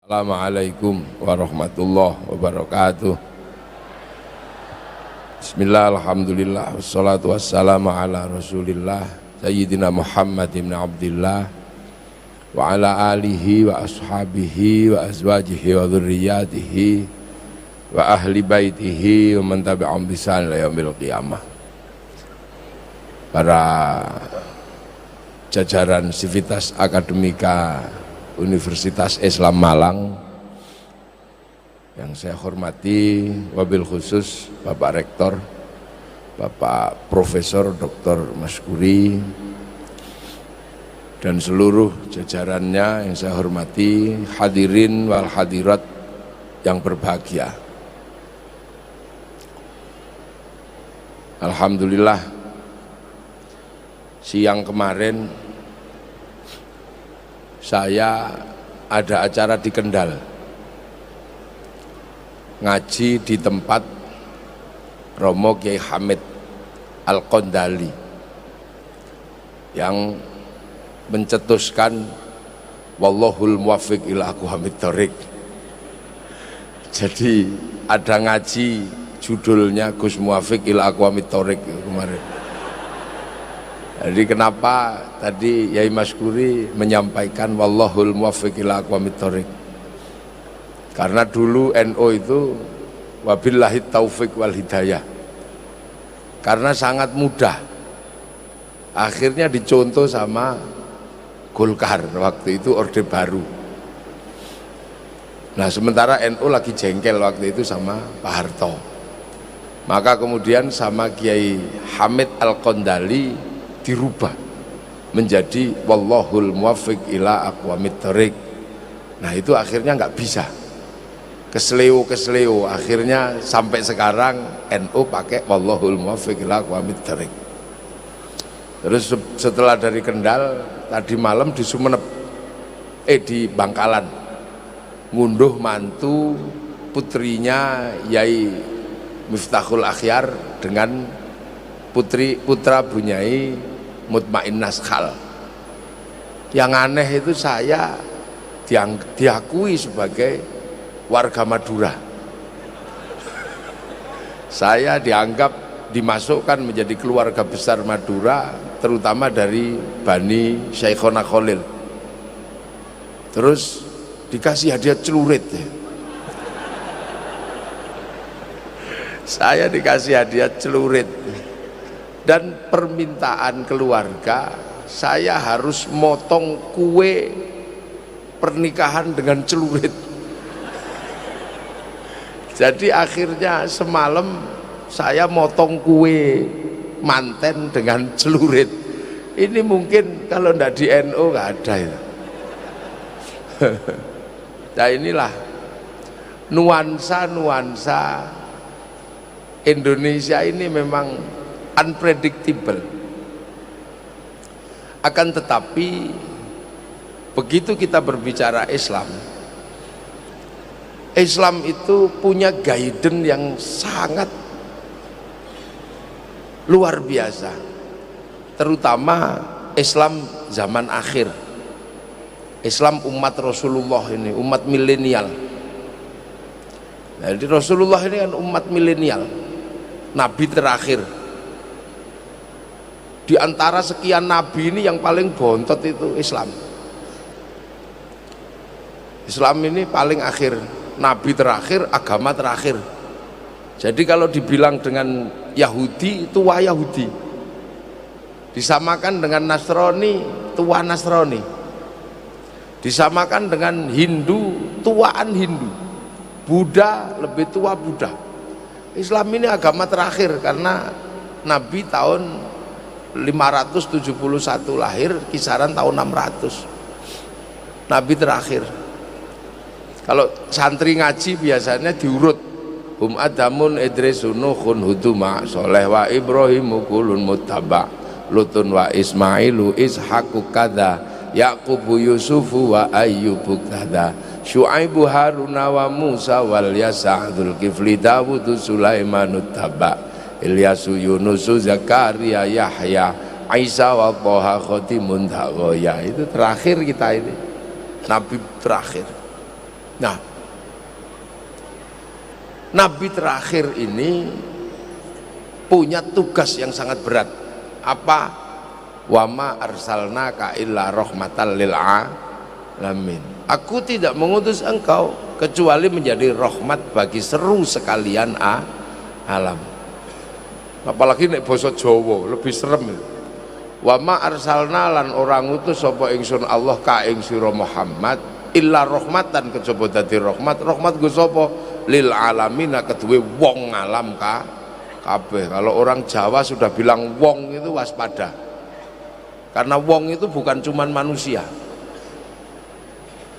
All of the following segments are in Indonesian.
Assalamualaikum warahmatullahi wabarakatuh. Bismillah, alhamdulillah, wassalatu wassalamu ala rasulillah Sayyidina Muhammad ibn Abdillah wa ala alihi wa ashabihi wa azwajihi wa dhurriyyatihi wa ahli baitihi wa man tabi'ahum bi ihsan ila yaumil qiyamah. Para jajaran Sivitas Akademika Universitas Islam Malang yang saya hormati, wabil khusus Bapak Rektor, Bapak Profesor Dr. Maskuri, dan seluruh jajarannya yang saya hormati, hadirin wal hadirat yang berbahagia. Alhamdulillah, siang kemarin saya ada acara di Kendal, ngaji di tempat Romo Kiai Hamid Al-Qondali yang mencetuskan wallahul muwaffiq ila aqwamit thoriq. Jadi ada ngaji judulnya Gus Muwaffiq ila aqwamit thoriq kemarin. Jadi kenapa tadi Yai Maskuri menyampaikan wallahul muwaffiq ila aqwamit thoriq? Karena dulu NU itu wabillahi taufik wal hidayah. Karena sangat mudah. Akhirnya dicontoh sama Golkar waktu itu Orde Baru. Nah, sementara NU lagi jengkel waktu itu sama Pak Harto. Maka kemudian sama Kiai Hamid Al-Qondali dirubah menjadi wallahul muwaffiq ila aqwamit thoriq. Nah, itu akhirnya nggak bisa, kesleo akhirnya sampai sekarang NU pakai wallahul muwaffiq ila aqwamit thoriq. Terus setelah dari Kendal tadi malam di Sumeneb, di Bangkalan, ngunduh mantu putrinya Yai Miftahul Akhyar dengan putra Bunyai Mutmain Naskhal. Yang aneh itu saya diakui sebagai warga Madura. Saya dianggap dimasukkan menjadi keluarga besar Madura, terutama dari Bani Syekhona Khalil. Terus dikasih hadiah celurit. Saya dikasih hadiah celurit. Dan permintaan keluarga, saya harus motong kue pernikahan dengan celurit. Jadi akhirnya semalam saya motong kue manten dengan celurit. Ini mungkin kalau ndak di NU nggak ada ya. Nah, inilah nuansa Indonesia ini memang unpredictable. Akan tetapi begitu kita berbicara Islam itu punya guidance yang sangat luar biasa, terutama Islam zaman akhir, Islam umat Rasulullah ini, umat milenial. Jadi Rasulullah ini kan umat milenial, nabi terakhir. Di antara sekian nabi ini yang paling bontot itu Islam. Islam ini paling akhir, nabi terakhir, agama terakhir. Jadi kalau dibilang dengan Yahudi, tua Yahudi. Disamakan dengan Nasrani, tua Nasrani. Disamakan dengan Hindu, tuaan Hindu. Buddha, lebih tua Buddha. Islam ini agama terakhir karena nabi tahun 571 lahir, kisaran tahun 600 nabi terakhir. Kalau santri ngaji biasanya diurut, hum adamun idrisun nuhun huduma soleh wa ibrahimu kulun muttaba lutun wa ismailu ishaqu kada yaqubu yusufu wa ayyubu kada syuaibu haruna wa musa wal yasa dzulkifli dawudu sulaimanut taba Ilyasu Yunusu Zakaria Yahya Isa wa Toha Khotimun Dhagoya. Itu terakhir kita ini, nabi terakhir. Nah, Nabi terakhir ini punya tugas yang sangat berat. Apa? Wa ma arsalnaka illa rahmatan lil alamin. Aku tidak mengutus engkau kecuali menjadi rahmat bagi seru sekalian alam. Apalagi nek basa Jawa lebih serem. Wa ma arsalna lan orang utus sapa ingsun Allah ka ing sira Muhammad illa rahmatan kejaba dadi rahmat. Rahmat go sapa? Lil alamin, kedue wong alam kabeh. Kalau orang Jawa sudah bilang wong itu waspada, karena wong itu bukan cuman manusia,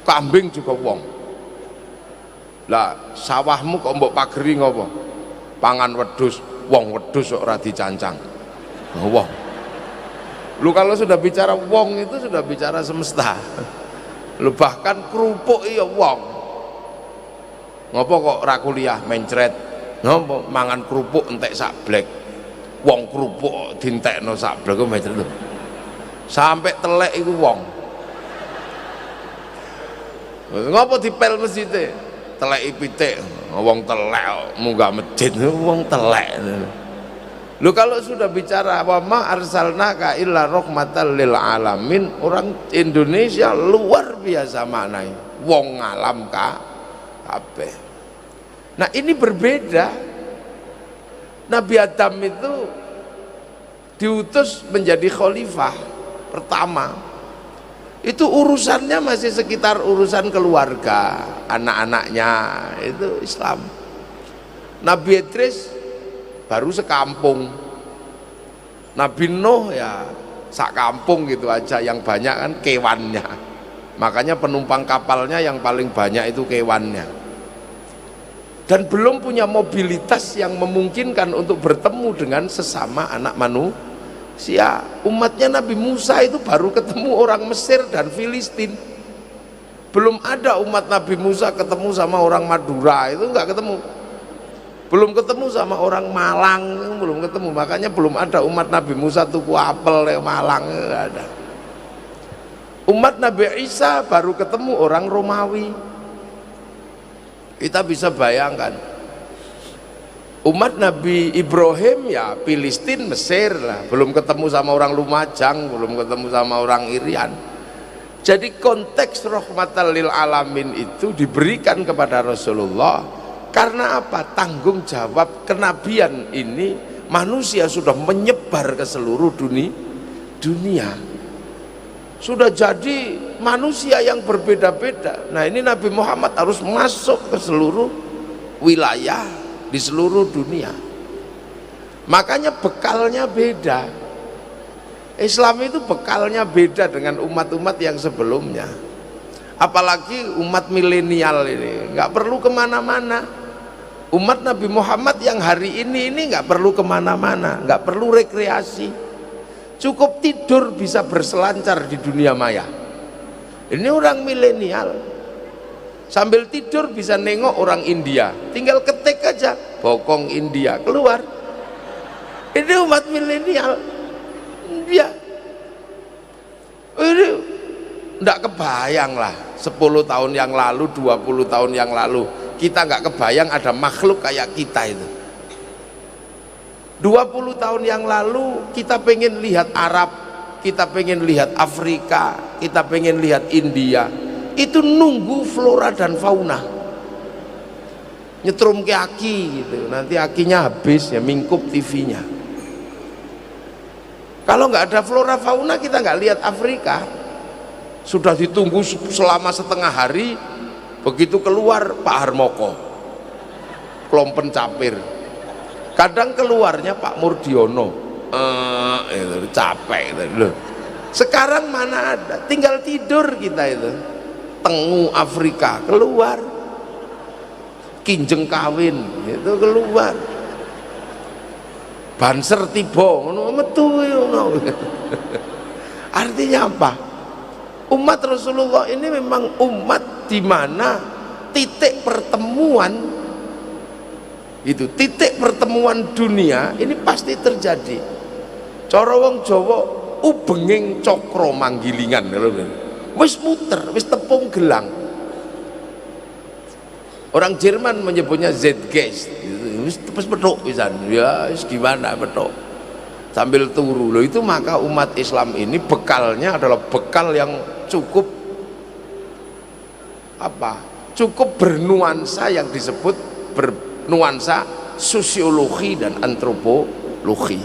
kambing juga wong. Lah sawahmu kok mbok pageri ngopo? Pangan wedhus, wong wedhus kok ora dicancang. Wong. Lu kalau sudah bicara wong itu sudah bicara semesta. Lu bahkan kerupuk iya wong. Ngopo kok ra kuliah mencret? Ngopo mangan kerupuk entek sak blek. Wong kerupuk dientekno sak blek kok mencret. Sampai telek iku wong. Ngopo dipel mesjide? Teleki pitik. Wong telek munggah masjid wong telek. Lu kalau sudah bicara wa ma arsalnaka illa rahmatan lil alamin, orang Indonesia luar biasa maknai. Wong alam kabeh. Nah, ini berbeda. Nabi Adam itu diutus menjadi khalifah pertama. Itu urusannya masih sekitar urusan keluarga, anak-anaknya, itu Islam. Nabi Idris baru sekampung. Nabi Nuh ya sak kampung gitu aja, yang banyak kan kewannya. Makanya penumpang kapalnya yang paling banyak itu kewannya. Dan belum punya mobilitas yang memungkinkan untuk bertemu dengan sesama anak manusia. Umatnya Nabi Musa itu baru ketemu orang Mesir dan Filistin. Belum ada umat Nabi Musa ketemu sama orang Madura, itu enggak ketemu. Belum ketemu sama orang Malang, belum ketemu. Makanya belum ada umat Nabi Musa tuku apel di Malang, enggak ada. Umat Nabi Isa baru ketemu orang Romawi. Kita bisa bayangkan umat Nabi Ibrahim ya Filistin, Mesir lah, belum ketemu sama orang Lumajang, belum ketemu sama orang Irian. Jadi konteks rahmatan lil alamin itu diberikan kepada Rasulullah karena apa? Tanggung jawab kenabian ini manusia sudah menyebar ke seluruh dunia. Sudah jadi manusia yang berbeda-beda. Nah, ini Nabi Muhammad harus masuk ke seluruh wilayah di seluruh dunia. Makanya bekalnya beda. Islam itu bekalnya beda dengan umat-umat yang sebelumnya. Apalagi umat milenial ini nggak perlu kemana-mana. Umat Nabi Muhammad yang hari ini nggak perlu kemana-mana, nggak perlu rekreasi. Cukup tidur bisa berselancar di dunia maya. Ini orang milenial sambil tidur bisa nengok orang India, tinggal ketik aja bokong India keluar. Ini umat milenial ya. Ini enggak kebayang lah 10 tahun yang lalu, 20 tahun yang lalu kita nggak kebayang ada makhluk kayak kita itu. 20 tahun yang lalu kita pengen lihat Arab, kita pengen lihat Afrika, kita pengen lihat India, itu nunggu flora dan fauna nyetrum ke aki gitu, nanti akinya habis ya mingkup TV-nya. Kalau nggak ada flora fauna kita nggak lihat Afrika. Sudah ditunggu selama setengah hari, begitu keluar Pak Harmoko Klompen Capir, kadang keluarnya Pak Murdiono, itu capek itu. Sekarang mana ada, tinggal tidur kita itu. Tengu Afrika keluar, Kinjeng kawin itu keluar, Banser tiba metu. Artinya apa? Umat Rasulullah ini memang umat di mana titik pertemuan itu, titik pertemuan dunia ini pasti terjadi. Cara wong Jawa ubenging cokro manggilingan, wis muter, wis tepung gelang. Orang Jerman menyebutnya Zeitgeist. Terus petuk pisan. Ya, gimana petuk. Sambil turu loh itu, maka umat Islam ini bekalnya adalah bekal yang cukup apa? Cukup bernuansa yang disebut bernuansa sosiologi dan antropologi.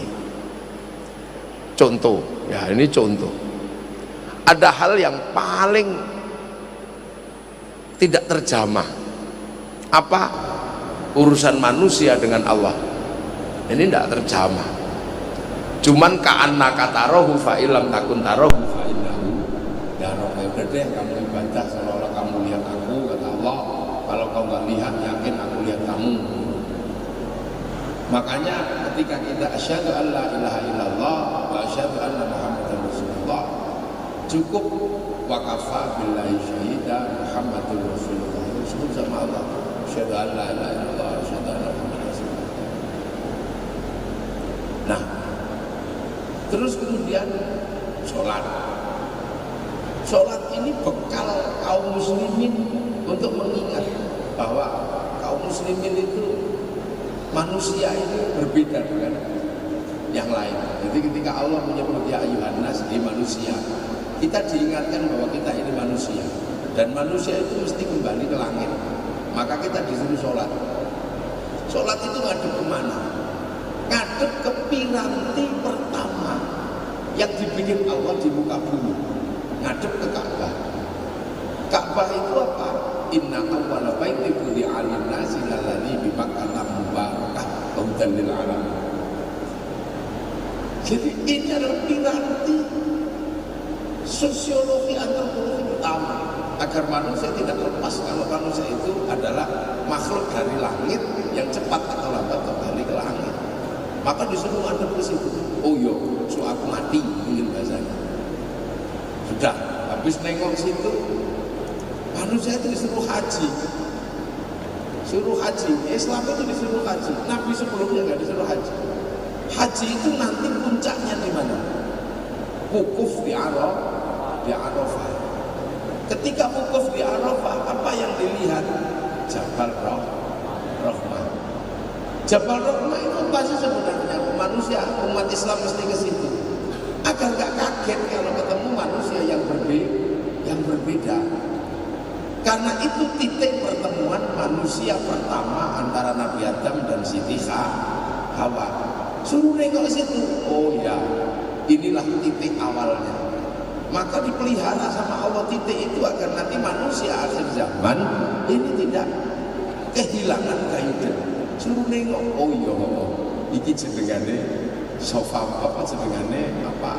Contoh, ya ini contoh. Ada hal yang paling tidak terjamah. Apa? Urusan manusia dengan Allah. Ini tidak terjamah. Cuman ka'annaka tarahu fa illam takun tarahu fa innahu yaraka. Udah deh, kamu ibadah seolah-olah kamu lihat aku, kata Allah. Kalau kau nggak lihat, yakin aku lihat kamu. Makanya ketika kita asyhadu an la ilaha illallah wa asyhadu anna muhammadar rasulullah, cukup wa kafa billahi syahida muhammadur rasulullah. Sebut sama Allah, asyhadu an la ilaha illallah wa asyhadu anna muhammadar rasulullah. Nah, terus kemudian sholat. Sholat ini bekal kaum muslimin untuk mengingat bahwa kaum muslimin itu manusia ini berbeda dengan yang lain. Jadi ketika Allah menyebut ya ayyuhan nas, di manusia, kita diingatkan bahwa kita ini manusia, dan manusia itu mesti kembali ke langit. Maka kita disuruh sholat. Sholat itu ngadep kemana? Ngadep ke piranti pertama yang dibikin Allah di muka bumi, ngadep ke Ka'bah. Ka'bah itu apa? Inna awwala baiti wudi'a lin-nasi lalladzi bi Makkah mubarakah hudan lil alamin. Jadi ini adalah piranti sosiologi antropologi utama agar manusia tidak lepas kalau manusia itu adalah makhluk dari langit yang cepat atau lambat kembali ke langit. Maka disuruh ngadep ke situ. Oh yo, so aku mati, mungkin bahasanya. Sudah, habis nengok situ, manusia itu disuruh haji. Suruh haji, Islam itu disuruh haji. Nabi sebelumnya nggak disuruh haji. Haji itu nanti puncaknya di mana? Wukuf di Arafah. Ketika wukuf di Arafah, apa yang dilihat? Jabal Rahmah. Jabal Rahmah itu apa sih sebenarnya? Manusia, umat Islam mesti ke situ agar gak kaget kalau ketemu manusia yang berbeda. Karena itu titik pertemuan manusia pertama antara Nabi Adam dan Siti Hawa. Suruh nengok situ. Oh ya, inilah titik awalnya. Maka dipelihara sama Allah titik itu agar nanti manusia akhir zaman ini tidak kehilangan kaidah. Suruh nengok. Oh iya, iki jenengane sofa apa jenengane apa?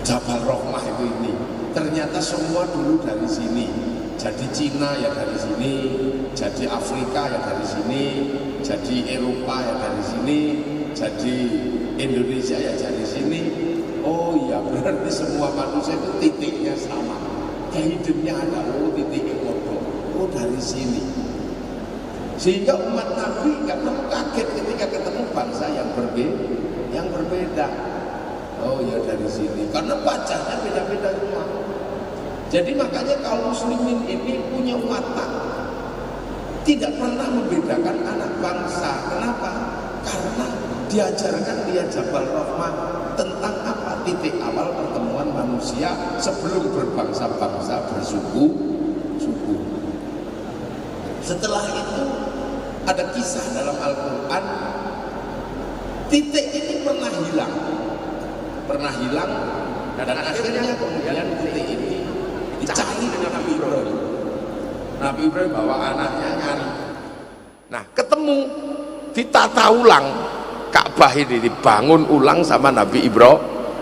Jabal Rahmah itu ini. Ternyata semua dulu dari sini. Jadi Cina ya dari sini, jadi Afrika ya dari sini, jadi Eropa ya dari sini, jadi Indonesia ya dari sini. Oh iya, berarti semua manusia itu titiknya sama. Hidupnya ada, oh titiknya bodoh. Oh dari sini. Sehingga umat Nabi nggak perlu kaget ketika ketemu bangsa yang berbeda. Oh ya dari sini, karena bacanya beda-beda semua. Jadi makanya kaum muslimin ini punya watak tidak pernah membedakan anak bangsa. Kenapa? Karena diajarkan dia Jabal Rahmah tentang apa? Titik awal pertemuan manusia sebelum berbangsa-bangsa bersuku. Setelah itu ada kisah dalam Al-Quran, titik ini pernah hilang dan akhirnya kemudian titik ini dicari dengan Nabi Ibrahim. Nabi Ibrahim bawa anaknya nyari. Nah ketemu, ditata ulang Ka'bah ini, dibangun ulang sama Nabi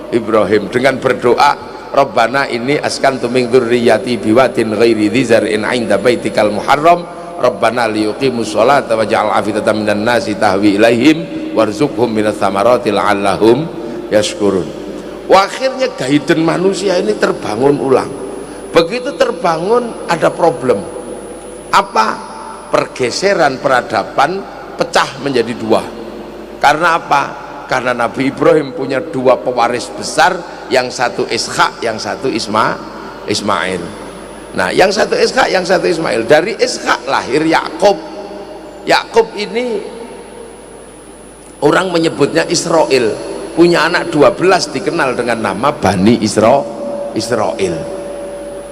Ibrahim dengan berdoa, Rabbana ini askantu min dzurriyyati biwadin ghairi dzi zar'in 'inda baitikal muharram Rabbana liyuqimus sholata waj'al afidatan minan nasi tahwi ilaihim warzuqhum minas tsamarati la'allahum yashkurun. Akhirnya gaiden manusia ini terbangun ulang. Begitu terbangun ada problem. Apa? Pergeseran peradaban pecah menjadi dua. Karena apa? Karena Nabi Ibrahim punya dua pewaris besar, yang satu Ishak, yang satu Ismail. Nah, yang satu Ishak, yang satu Ismail. Dari Ishak lahir Yakub. Yakub ini orang menyebutnya Israel, punya anak 12 dikenal dengan nama Bani Israel.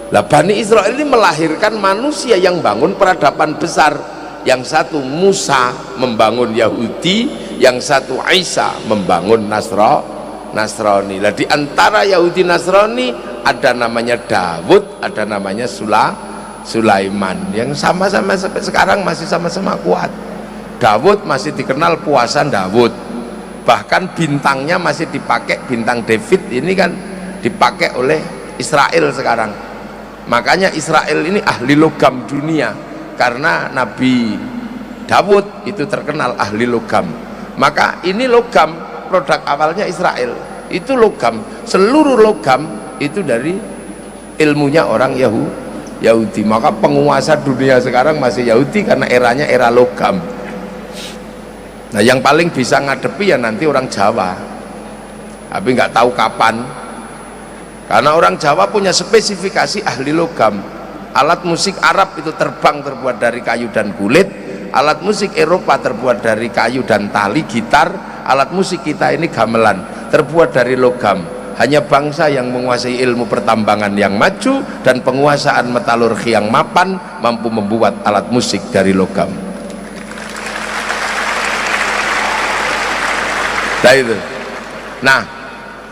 Lah Bani Israel ini melahirkan manusia yang bangun peradaban besar. Yang satu Musa membangun Yahudi, yang satu Isa membangun Nasrani. Lah di antara Yahudi Nasrani ada namanya Dawud, ada namanya Sulaiman, yang sama-sama sampai sekarang masih sama-sama kuat. Dawud masih dikenal puasan Dawud, bahkan bintangnya masih dipakai, bintang David ini kan dipakai oleh Israel sekarang. Makanya Israel ini ahli logam dunia, karena Nabi Dawud itu terkenal ahli logam. Maka ini logam, produk awalnya Israel itu logam, seluruh logam itu dari ilmunya orang Yahudi. Maka penguasa dunia sekarang masih Yahudi karena eranya era logam. Nah, yang paling bisa ngadepi ya nanti orang Jawa, tapi nggak tahu kapan, karena orang Jawa punya spesifikasi ahli logam. Alat musik Arab itu terbang terbuat dari kayu dan kulit, alat musik Eropa terbuat dari kayu dan tali, gitar. Alat musik kita ini gamelan terbuat dari logam. Hanya bangsa yang menguasai ilmu pertambangan yang maju dan penguasaan metalurgi yang mapan mampu membuat alat musik dari logam. Nah itu. Nah,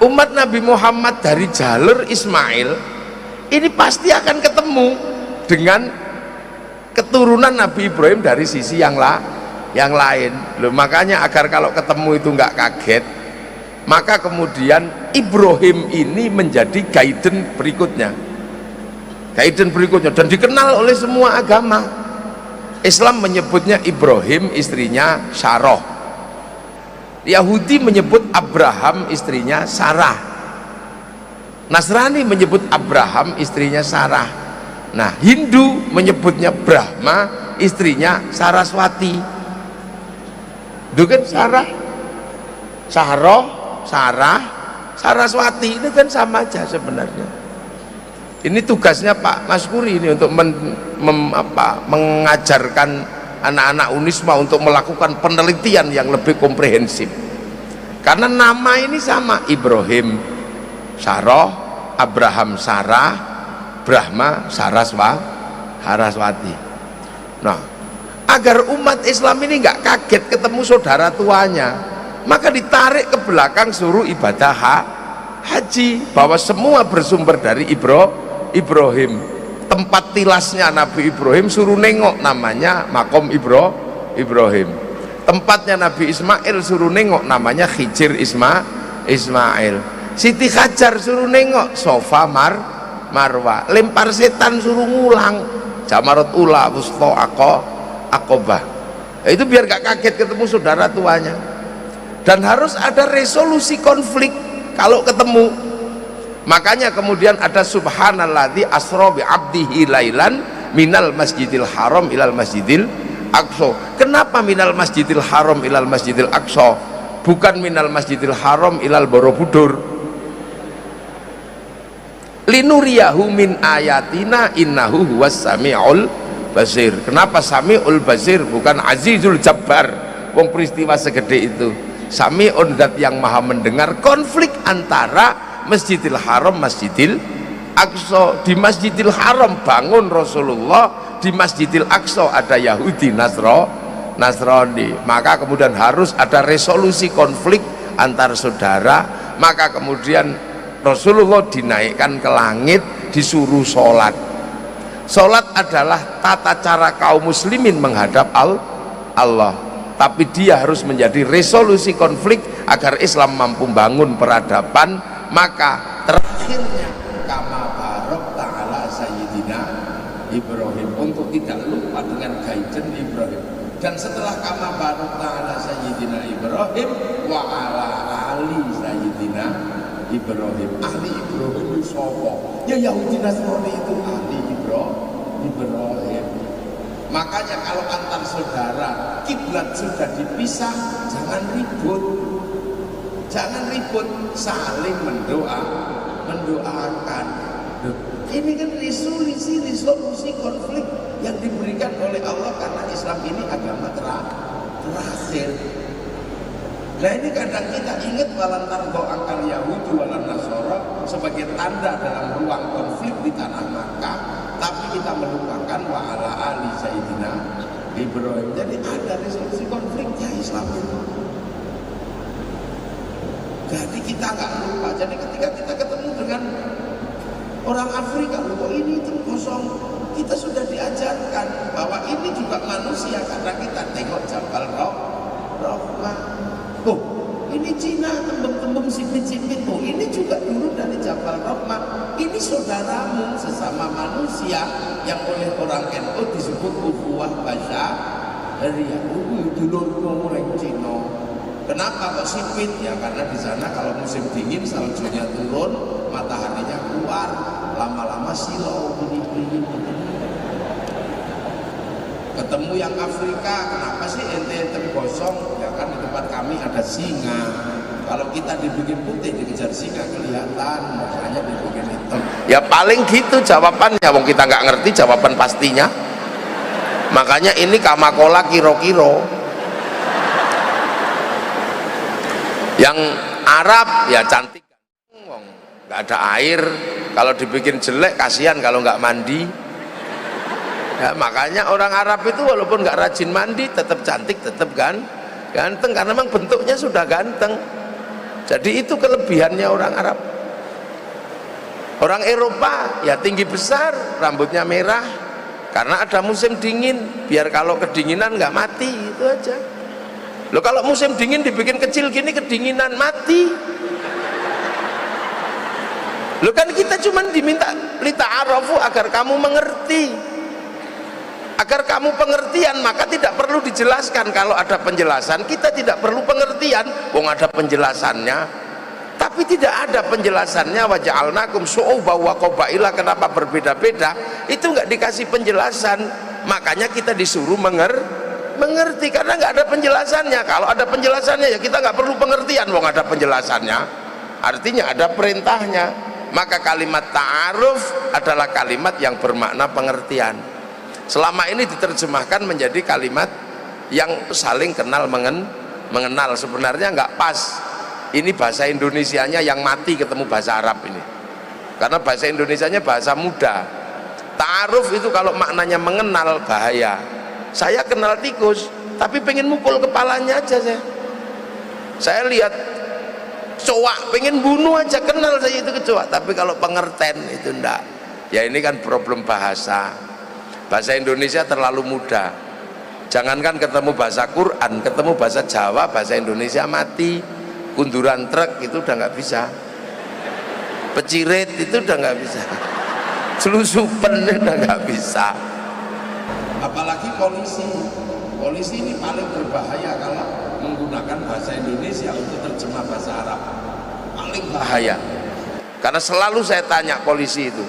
umat Nabi Muhammad dari jalur Ismail ini pasti akan ketemu dengan keturunan Nabi Ibrahim dari sisi yang lain. Loh, makanya agar kalau ketemu itu nggak kaget, maka kemudian Ibrahim ini menjadi guidance berikutnya, dan dikenal oleh semua agama. Islam menyebutnya Ibrahim, istrinya Sarah. Yahudi menyebut Abraham, istrinya Sarah. Nasrani menyebut Abraham, istrinya Sarah. Nah, Hindu menyebutnya Brahma, istrinya Saraswati. Itu kan Sarah, Saraswati, itu kan sama aja sebenarnya. Ini tugasnya Pak Maskuri ini untuk mengajarkan anak-anak Unisma untuk melakukan penelitian yang lebih komprehensif. Karena nama ini sama, Ibrahim Sarah, Abraham Sarah, Brahma Saraswati. Nah, agar umat Islam ini nggak kaget ketemu saudara tuanya, maka ditarik ke belakang suruh ibadah haji, bahwa semua bersumber dari Ibrahim. Tempat tilasnya Nabi Ibrahim suruh nengok, namanya makom Ibrahim. Tempatnya Nabi Ismail suruh nengok, namanya Khijir Ismail. Siti Hajar suruh nengok, Sofa Marwa. Lempar setan suruh ngulang, Jamarat Ula, Wusto Aqobah. Nah, itu biar gak kaget ketemu saudara tuanya. Dan harus ada resolusi konflik kalau ketemu. Makanya kemudian ada subhanalladzi asra bi abdihi lailan minal masjidil haram ilal masjidil aqsa. Kenapa minal masjidil haram ilal masjidil aqsa, bukan minal masjidil haram ilal borobudur? Linuriyahu min ayatina innahu huwas samiul basir. Kenapa samiul basir bukan azizul jabbar? Wong peristiwa segede itu, samiun, zat yang maha mendengar. Konflik antara Masjidil Haram, Masjidil Aqsa. Di Masjidil Haram bangun Rasulullah, di Masjidil Aqsa ada Yahudi Nasrani. Maka kemudian harus ada resolusi konflik antar saudara. Maka kemudian Rasulullah dinaikkan ke langit, disuruh sholat. Sholat adalah tata cara kaum muslimin menghadap Allah, tapi dia harus menjadi resolusi konflik agar Islam mampu bangun peradaban. Maka terakhirnya kama barok ta'ala sayyidina Ibrahim, untuk tidak lupa dengan guidance Ibrahim. Dan setelah kama barok ta'ala sayyidina Ibrahim wa ala ali sayyidina Ibrahim. Ahli Ibrahim itu sopo? Ya Yahudi Nasrani itu ahli Ibrahim. Makanya kalau antar saudara kiblat sudah dipisah, jangan ribut. Jangan ribut, saling mendoakan. Ini kan resolusi konflik yang diberikan oleh Allah karena Islam ini agama terakhir. Nah ini kadang kita ingat walantar angkal Yahudi walan Nasara sebagai tanda dalam ruang konflik di tanah Makkah, tapi kita melupakan wa ala ali Sayyidina Ibrahim. Jadi ada resolusi konfliknya Islam itu. Jadi kita nggak lupa. Jadi ketika kita ketemu dengan orang Afrika, kok ini itu kosong, kita sudah diajarkan bahwa ini juga manusia karena kita tengok Jabal Rahmah. Oh, ini Cina tembem-tembem sipit-sipit. Oh, ini juga turun dari Jabal Rahmah. Ini saudaramu sesama manusia yang oleh orang NU disebut ukhuwah basyariyah. Dulur orang Cina. Kenapa kok sipit? Ya karena di sana kalau musim dingin saljunya turun, mataharinya keluar, lama-lama silau begini. Ketemu yang Afrika, kenapa sih ente gosong? Ya kan di tempat kami ada singa. Kalau kita dibikin putih dikejar singa kelihatan, makanya dibikin hitam. Ya paling gitu jawabannya, wong kita nggak ngerti jawaban pastinya. Makanya ini kamakola kiro-kiro. Yang Arab ya cantik, nggak ada air. Kalau dibikin jelek kasihan kalau nggak mandi. Ya, makanya orang Arab itu walaupun nggak rajin mandi tetap cantik, tetap ganteng karena memang bentuknya sudah ganteng. Jadi itu kelebihannya orang Arab. Orang Eropa ya tinggi besar, rambutnya merah karena ada musim dingin, biar kalau kedinginan nggak mati, itu aja. Loh kalau musim dingin dibikin kecil gini kedinginan mati. Loh kan kita cuma diminta lita'arafu agar kamu mengerti. Agar kamu pengertian, maka tidak perlu dijelaskan. Kalau ada penjelasan kita tidak perlu pengertian, wong ada penjelasannya. Tapi tidak ada penjelasannya, wa ja'alnakum syu'uban wa qabaila, kenapa berbeda-beda, itu nggak dikasih penjelasan. Makanya kita disuruh mengerti karena nggak ada penjelasannya. Kalau ada penjelasannya ya kita nggak perlu pengertian, wong ada penjelasannya. Artinya ada perintahnya. Maka kalimat ta'aruf adalah kalimat yang bermakna pengertian. Selama ini diterjemahkan menjadi kalimat yang saling kenal mengenal. Sebenarnya nggak pas. Ini bahasa Indonesianya yang mati ketemu bahasa Arab ini. Karena bahasa Indonesianya bahasa muda. Ta'aruf itu kalau maknanya mengenal bahaya. Saya kenal tikus, tapi pengen mukul kepalanya aja saya. Saya lihat kecoa, pengen bunuh aja, kenal saya itu kecoa. Tapi kalau pengertian itu enggak. Ya ini kan problem bahasa. Bahasa Indonesia terlalu mudah. Jangankan ketemu bahasa Quran, ketemu bahasa Jawa, bahasa Indonesia mati. Kunduran truk itu udah nggak bisa. Pecirit itu udah nggak bisa. Selusupen udah nggak bisa. Apalagi polisi ini paling berbahaya kalau menggunakan bahasa Indonesia untuk terjemah bahasa Arab. Paling bahaya. Karena selalu saya tanya polisi itu,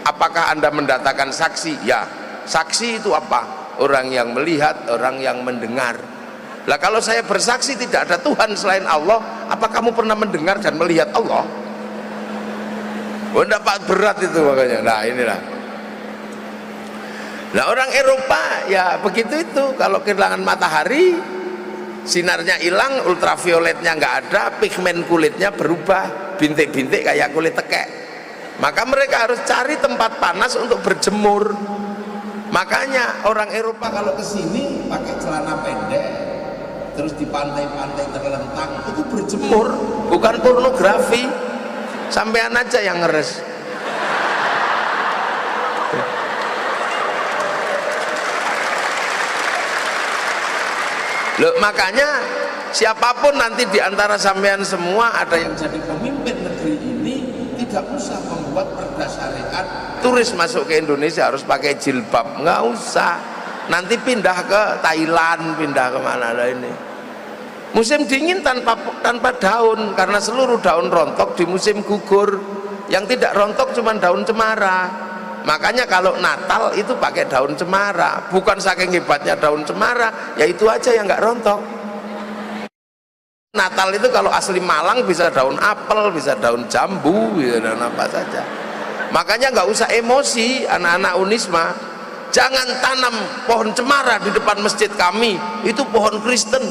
apakah Anda mendatangkan saksi? Ya. Saksi itu apa? Orang yang melihat, orang yang mendengar. Lah kalau saya bersaksi tidak ada Tuhan selain Allah, apa kamu pernah mendengar dan melihat Allah? Oh enggak, berat itu makanya. Nah inilah. Nah orang Eropa ya begitu itu, kalau kehilangan matahari, sinarnya hilang, ultravioletnya nggak ada, pigmen kulitnya berubah, bintik-bintik kayak kulit tekek. Maka mereka harus cari tempat panas untuk berjemur. Makanya orang Eropa kalau kesini pakai celana pendek, terus di pantai-pantai terlentang itu berjemur, bukan pornografi. Sampean aja yang ngeres. Loh, makanya siapapun nanti di antara sampean semua ada yang jadi pemimpin negeri ini, tidak usah membuat perda syariat turis masuk ke Indonesia harus pakai jilbab, nggak usah. Nanti pindah ke Thailand, pindah kemana lah ini. Musim dingin tanpa daun, karena seluruh daun rontok di musim gugur. Yang tidak rontok cuma daun cemara. Makanya kalau Natal itu pakai daun cemara, bukan saking hebatnya daun cemara, ya itu aja yang nggak rontok. Natal itu kalau asli Malang bisa daun apel, bisa daun jambu, bisa daun apa saja. Makanya nggak usah emosi anak-anak Unisma, jangan tanam pohon cemara di depan masjid kami, itu pohon Kristen.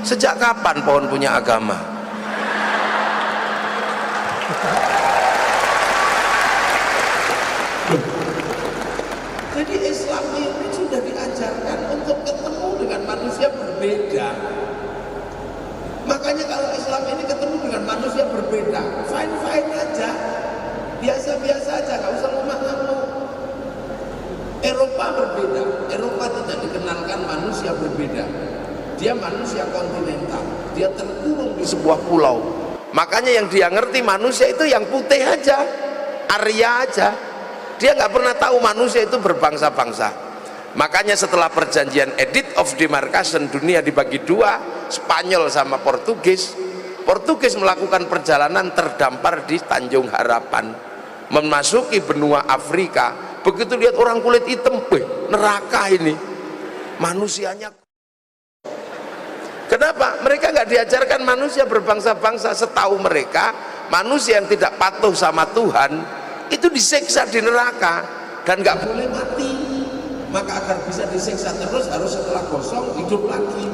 Sejak kapan pohon punya agama? Jadi Islam ini sudah diajarkan untuk ketemu dengan manusia berbeda. Makanya kalau Islam ini ketemu dengan manusia berbeda, fine-fine aja, biasa-biasa aja, gak usah ngamuk-ngamuk. Eropa berbeda, Eropa tidak dikenalkan manusia berbeda. Dia manusia kontinental, dia terkurung di sebuah pulau. Makanya yang dia ngerti manusia itu yang putih aja, Arya aja. Dia nggak pernah tahu manusia itu berbangsa-bangsa. Makanya setelah perjanjian Edict of Demarcation, dunia dibagi dua, Spanyol sama Portugis. Portugis melakukan perjalanan terdampar di Tanjung Harapan, memasuki benua Afrika. Begitu lihat orang kulit hitam, neraka ini, manusianya. Kenapa? Mereka nggak diajarkan manusia berbangsa-bangsa. Setahu mereka, manusia yang tidak patuh sama Tuhan itu disiksa di neraka dan nggak boleh mati. Maka agar bisa disiksa terus harus setelah gosong hidup lagi.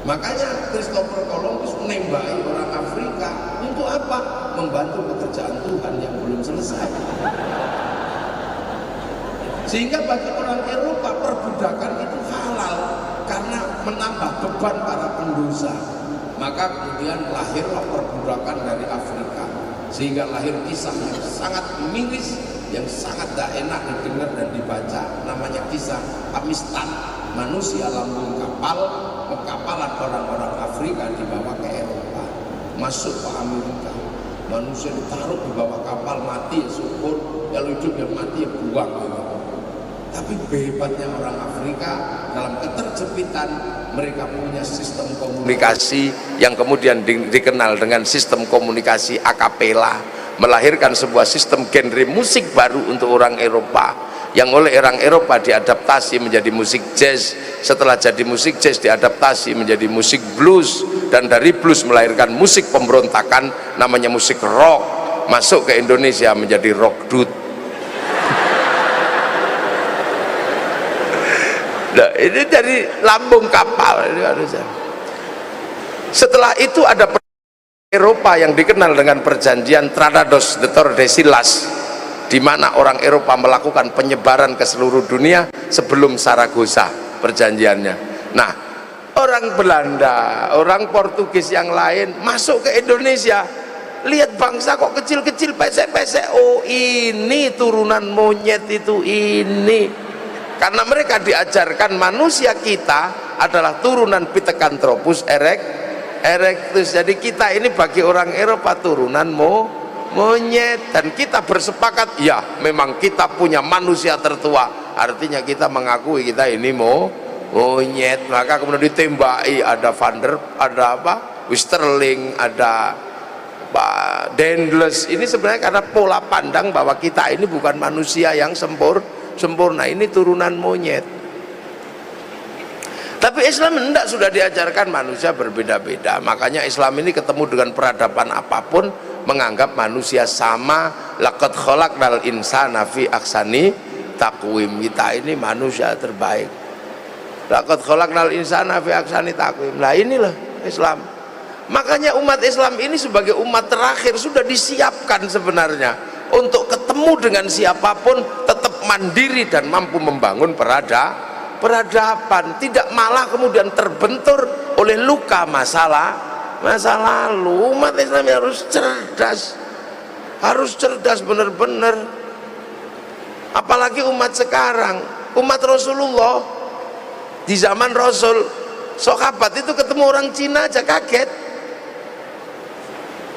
Makanya Christopher Columbus menembaki orang Afrika untuk apa? Membantu pekerjaan Tuhan yang belum selesai. Sehingga bagi orang Eropa perbudakan itu halal karena menambah beban para pendosa. Maka kemudian lahirlah perbudakan dari Afrika, sehingga lahir kisah yang sangat miris, yang sangat tidak enak didengar dan dibaca. Namanya kisah Amistad, manusia lambung kapal, kekapalan orang-orang Afrika dibawa ke Eropa, masuk ke Amerika. Manusia ditaruh di bawah kapal, mati ya syukur, kalau hidup ya mati ya buang gitu. Tapi hebatnya orang Afrika dalam keterjepitan, mereka punya sistem komunikasi yang kemudian dikenal dengan sistem komunikasi akapela, melahirkan sebuah sistem genre musik baru untuk orang Eropa, yang oleh orang Eropa diadaptasi menjadi musik jazz. Setelah jadi musik jazz diadaptasi menjadi musik blues, dan dari blues melahirkan musik pemberontakan namanya musik rock, masuk ke Indonesia menjadi rock dut. Nah, ini dari lambung kapal ini harusnya. Setelah itu ada Eropa yang dikenal dengan perjanjian Tratados de Tordesillas, di mana orang Eropa melakukan penyebaran ke seluruh dunia sebelum Saragossa perjanjiannya. Nah, orang Belanda, orang Portugis yang lain masuk ke Indonesia, lihat bangsa kok kecil-kecil, pesek-pesek, oh ini turunan monyet itu ini. Karena mereka diajarkan manusia kita adalah turunan Pithecanthropus erectus. Jadi kita ini bagi orang Eropa turunan monyet, dan kita bersepakat ya memang kita punya manusia tertua, artinya kita mengakui kita ini monyet. Maka kemudian ditembaki, ada Westerling, ada Daedalus. Ini sebenarnya karena pola pandang bahwa kita ini bukan manusia yang sempurna, ini turunan monyet. Tapi Islam tidak, sudah diajarkan manusia berbeda-beda. Makanya Islam ini ketemu dengan peradaban apapun menganggap manusia sama. Laqad khalaqnal insana fi ahsani taqwim. Kita ini manusia terbaik. Laqad khalaqnal insana fi ahsani taqwim. Nah inilah Islam. Makanya umat Islam ini sebagai umat terakhir sudah disiapkan sebenarnya untuk ketemu dengan siapapun tetap mandiri dan mampu membangun peradaban, tidak malah kemudian terbentur oleh luka masa lalu. Umat Islam harus cerdas benar-benar. Apalagi umat sekarang, umat Rasulullah di zaman Rasul, sahabat itu ketemu orang Cina aja kaget.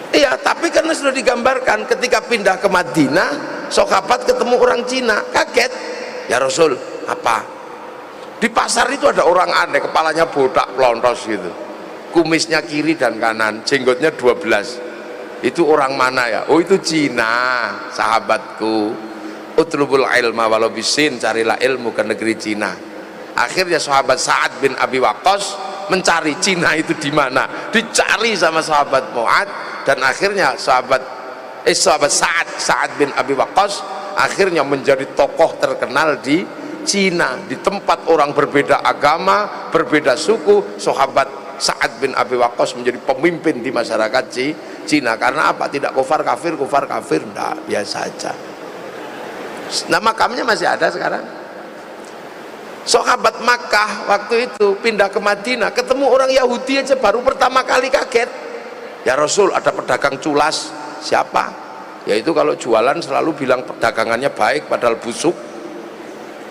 Iya, tapi karena sudah digambarkan ketika pindah ke Madinah, sahabat ketemu orang Cina, kaget. Ya Rasul, apa? Di pasar itu ada orang aneh, kepalanya botak pelontos gitu, kumisnya kiri dan kanan, jenggotnya 12. Itu orang mana ya? Oh itu Cina, sahabatku. Utlubul ilma walau bisin, carilah ilmu ke negeri Cina. Akhirnya sahabat Sa'ad bin Abi Waqqas mencari Cina itu di mana, dicari sama sahabat Mu'ad. Dan akhirnya sahabat sahabat Sa'ad bin Abi Waqqas akhirnya menjadi tokoh terkenal di Cina, di tempat orang berbeda agama, berbeda suku. Sahabat Sa'ad bin Abi Waqqas menjadi pemimpin di masyarakat Cina. Karena apa? Tidak kufar kafir, enggak, biasa saja. Nah, makamnya masih ada sekarang. Sahabat Makkah waktu itu pindah ke Madinah, ketemu orang Yahudi aja baru pertama kali kaget. Ya Rasul, ada pedagang culas. Siapa? Yaitu kalau jualan selalu bilang perdagangannya baik padahal busuk.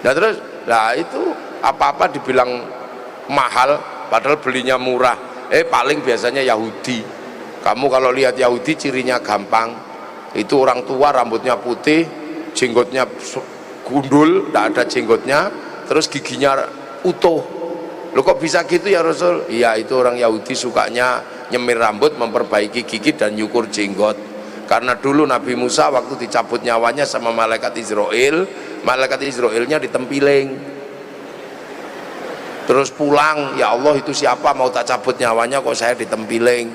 Nah terus, nah itu apa-apa dibilang mahal padahal belinya murah. Paling biasanya Yahudi. Kamu kalau lihat Yahudi cirinya gampang. Itu orang tua rambutnya putih, jenggotnya gundul, tidak ada jenggotnya, terus giginya utuh. Loh kok bisa gitu ya Rasul? Iya, itu orang Yahudi sukanya nyemir rambut, memperbaiki gigi dan nyukur jenggot. Karena dulu Nabi Musa waktu dicabut nyawanya sama malaikat Israelnya ditempiling. Terus pulang, ya Allah itu siapa mau tak cabut nyawanya kok saya ditempiling.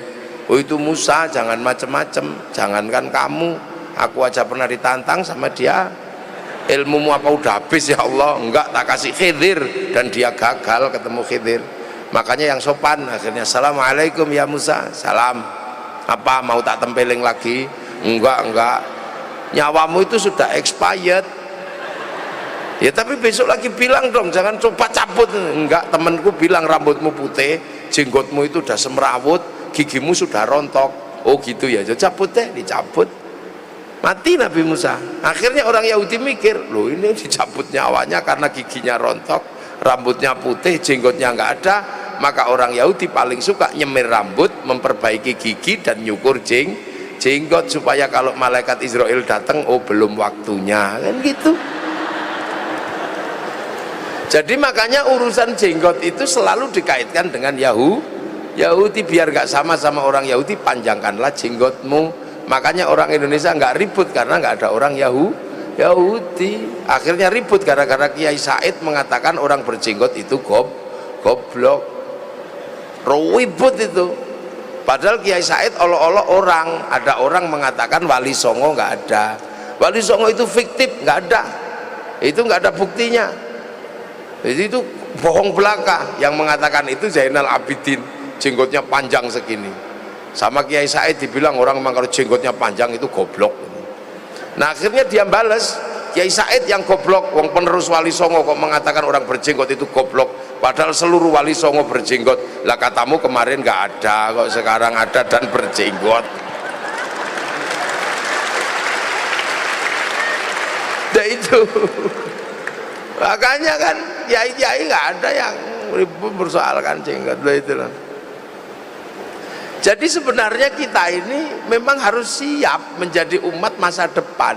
Oh itu Musa, jangan macem-macem, jangankan kamu, aku aja pernah ditantang sama dia. Ilmumu apa udah habis ya Allah? Enggak, tak kasih Khidir, dan dia gagal ketemu Khidir. Makanya yang sopan akhirnya, Assalamualaikum ya Musa. Salam. Apa mau tak tempeling lagi? Enggak, nyawamu itu sudah expired. Ya tapi besok lagi bilang dong, jangan coba cabut. Enggak, temanku bilang rambutmu putih, jenggotmu itu udah semrawut, gigimu sudah rontok. Oh gitu ya, cabut deh, dicabut. Mati Nabi Musa. Akhirnya orang Yahudi mikir, loh ini dicabut nyawanya karena giginya rontok, rambutnya putih, jenggotnya nggak ada. Maka orang Yahudi paling suka nyemir rambut, memperbaiki gigi dan nyukur jenggot supaya kalau malaikat Israel datang, oh belum waktunya, kan gitu. Jadi makanya urusan jenggot itu selalu dikaitkan dengan Yahudi, biar nggak sama orang Yahudi, panjangkanlah jenggotmu. Makanya orang Indonesia nggak ribut karena nggak ada orang Yahudi. Akhirnya ribut gara-gara Kiai Said mengatakan orang berjenggot itu goblok. Ribut itu. Padahal Kiai Said olo-olo orang, ada orang mengatakan Wali Songo nggak ada. Wali Songo itu fiktif, nggak ada. Itu nggak ada buktinya. Jadi itu bohong belaka. Yang mengatakan itu Zainal Abidin, jenggotnya panjang segini. Sama Kiai Said dibilang orang memang kalau jenggotnya panjang itu goblok. Nah akhirnya dia balas, Kiai Said yang goblok, wong penerus Wali Songo kok mengatakan orang berjenggot itu goblok, padahal seluruh Wali Songo berjenggot. Lah katamu kemarin nggak ada, kok sekarang ada dan berjenggot. Nah itu makanya kan kiai-kiai nggak ada yang mempersoalkan jenggot. Lah itulah. Jadi sebenarnya kita ini memang harus siap menjadi umat masa depan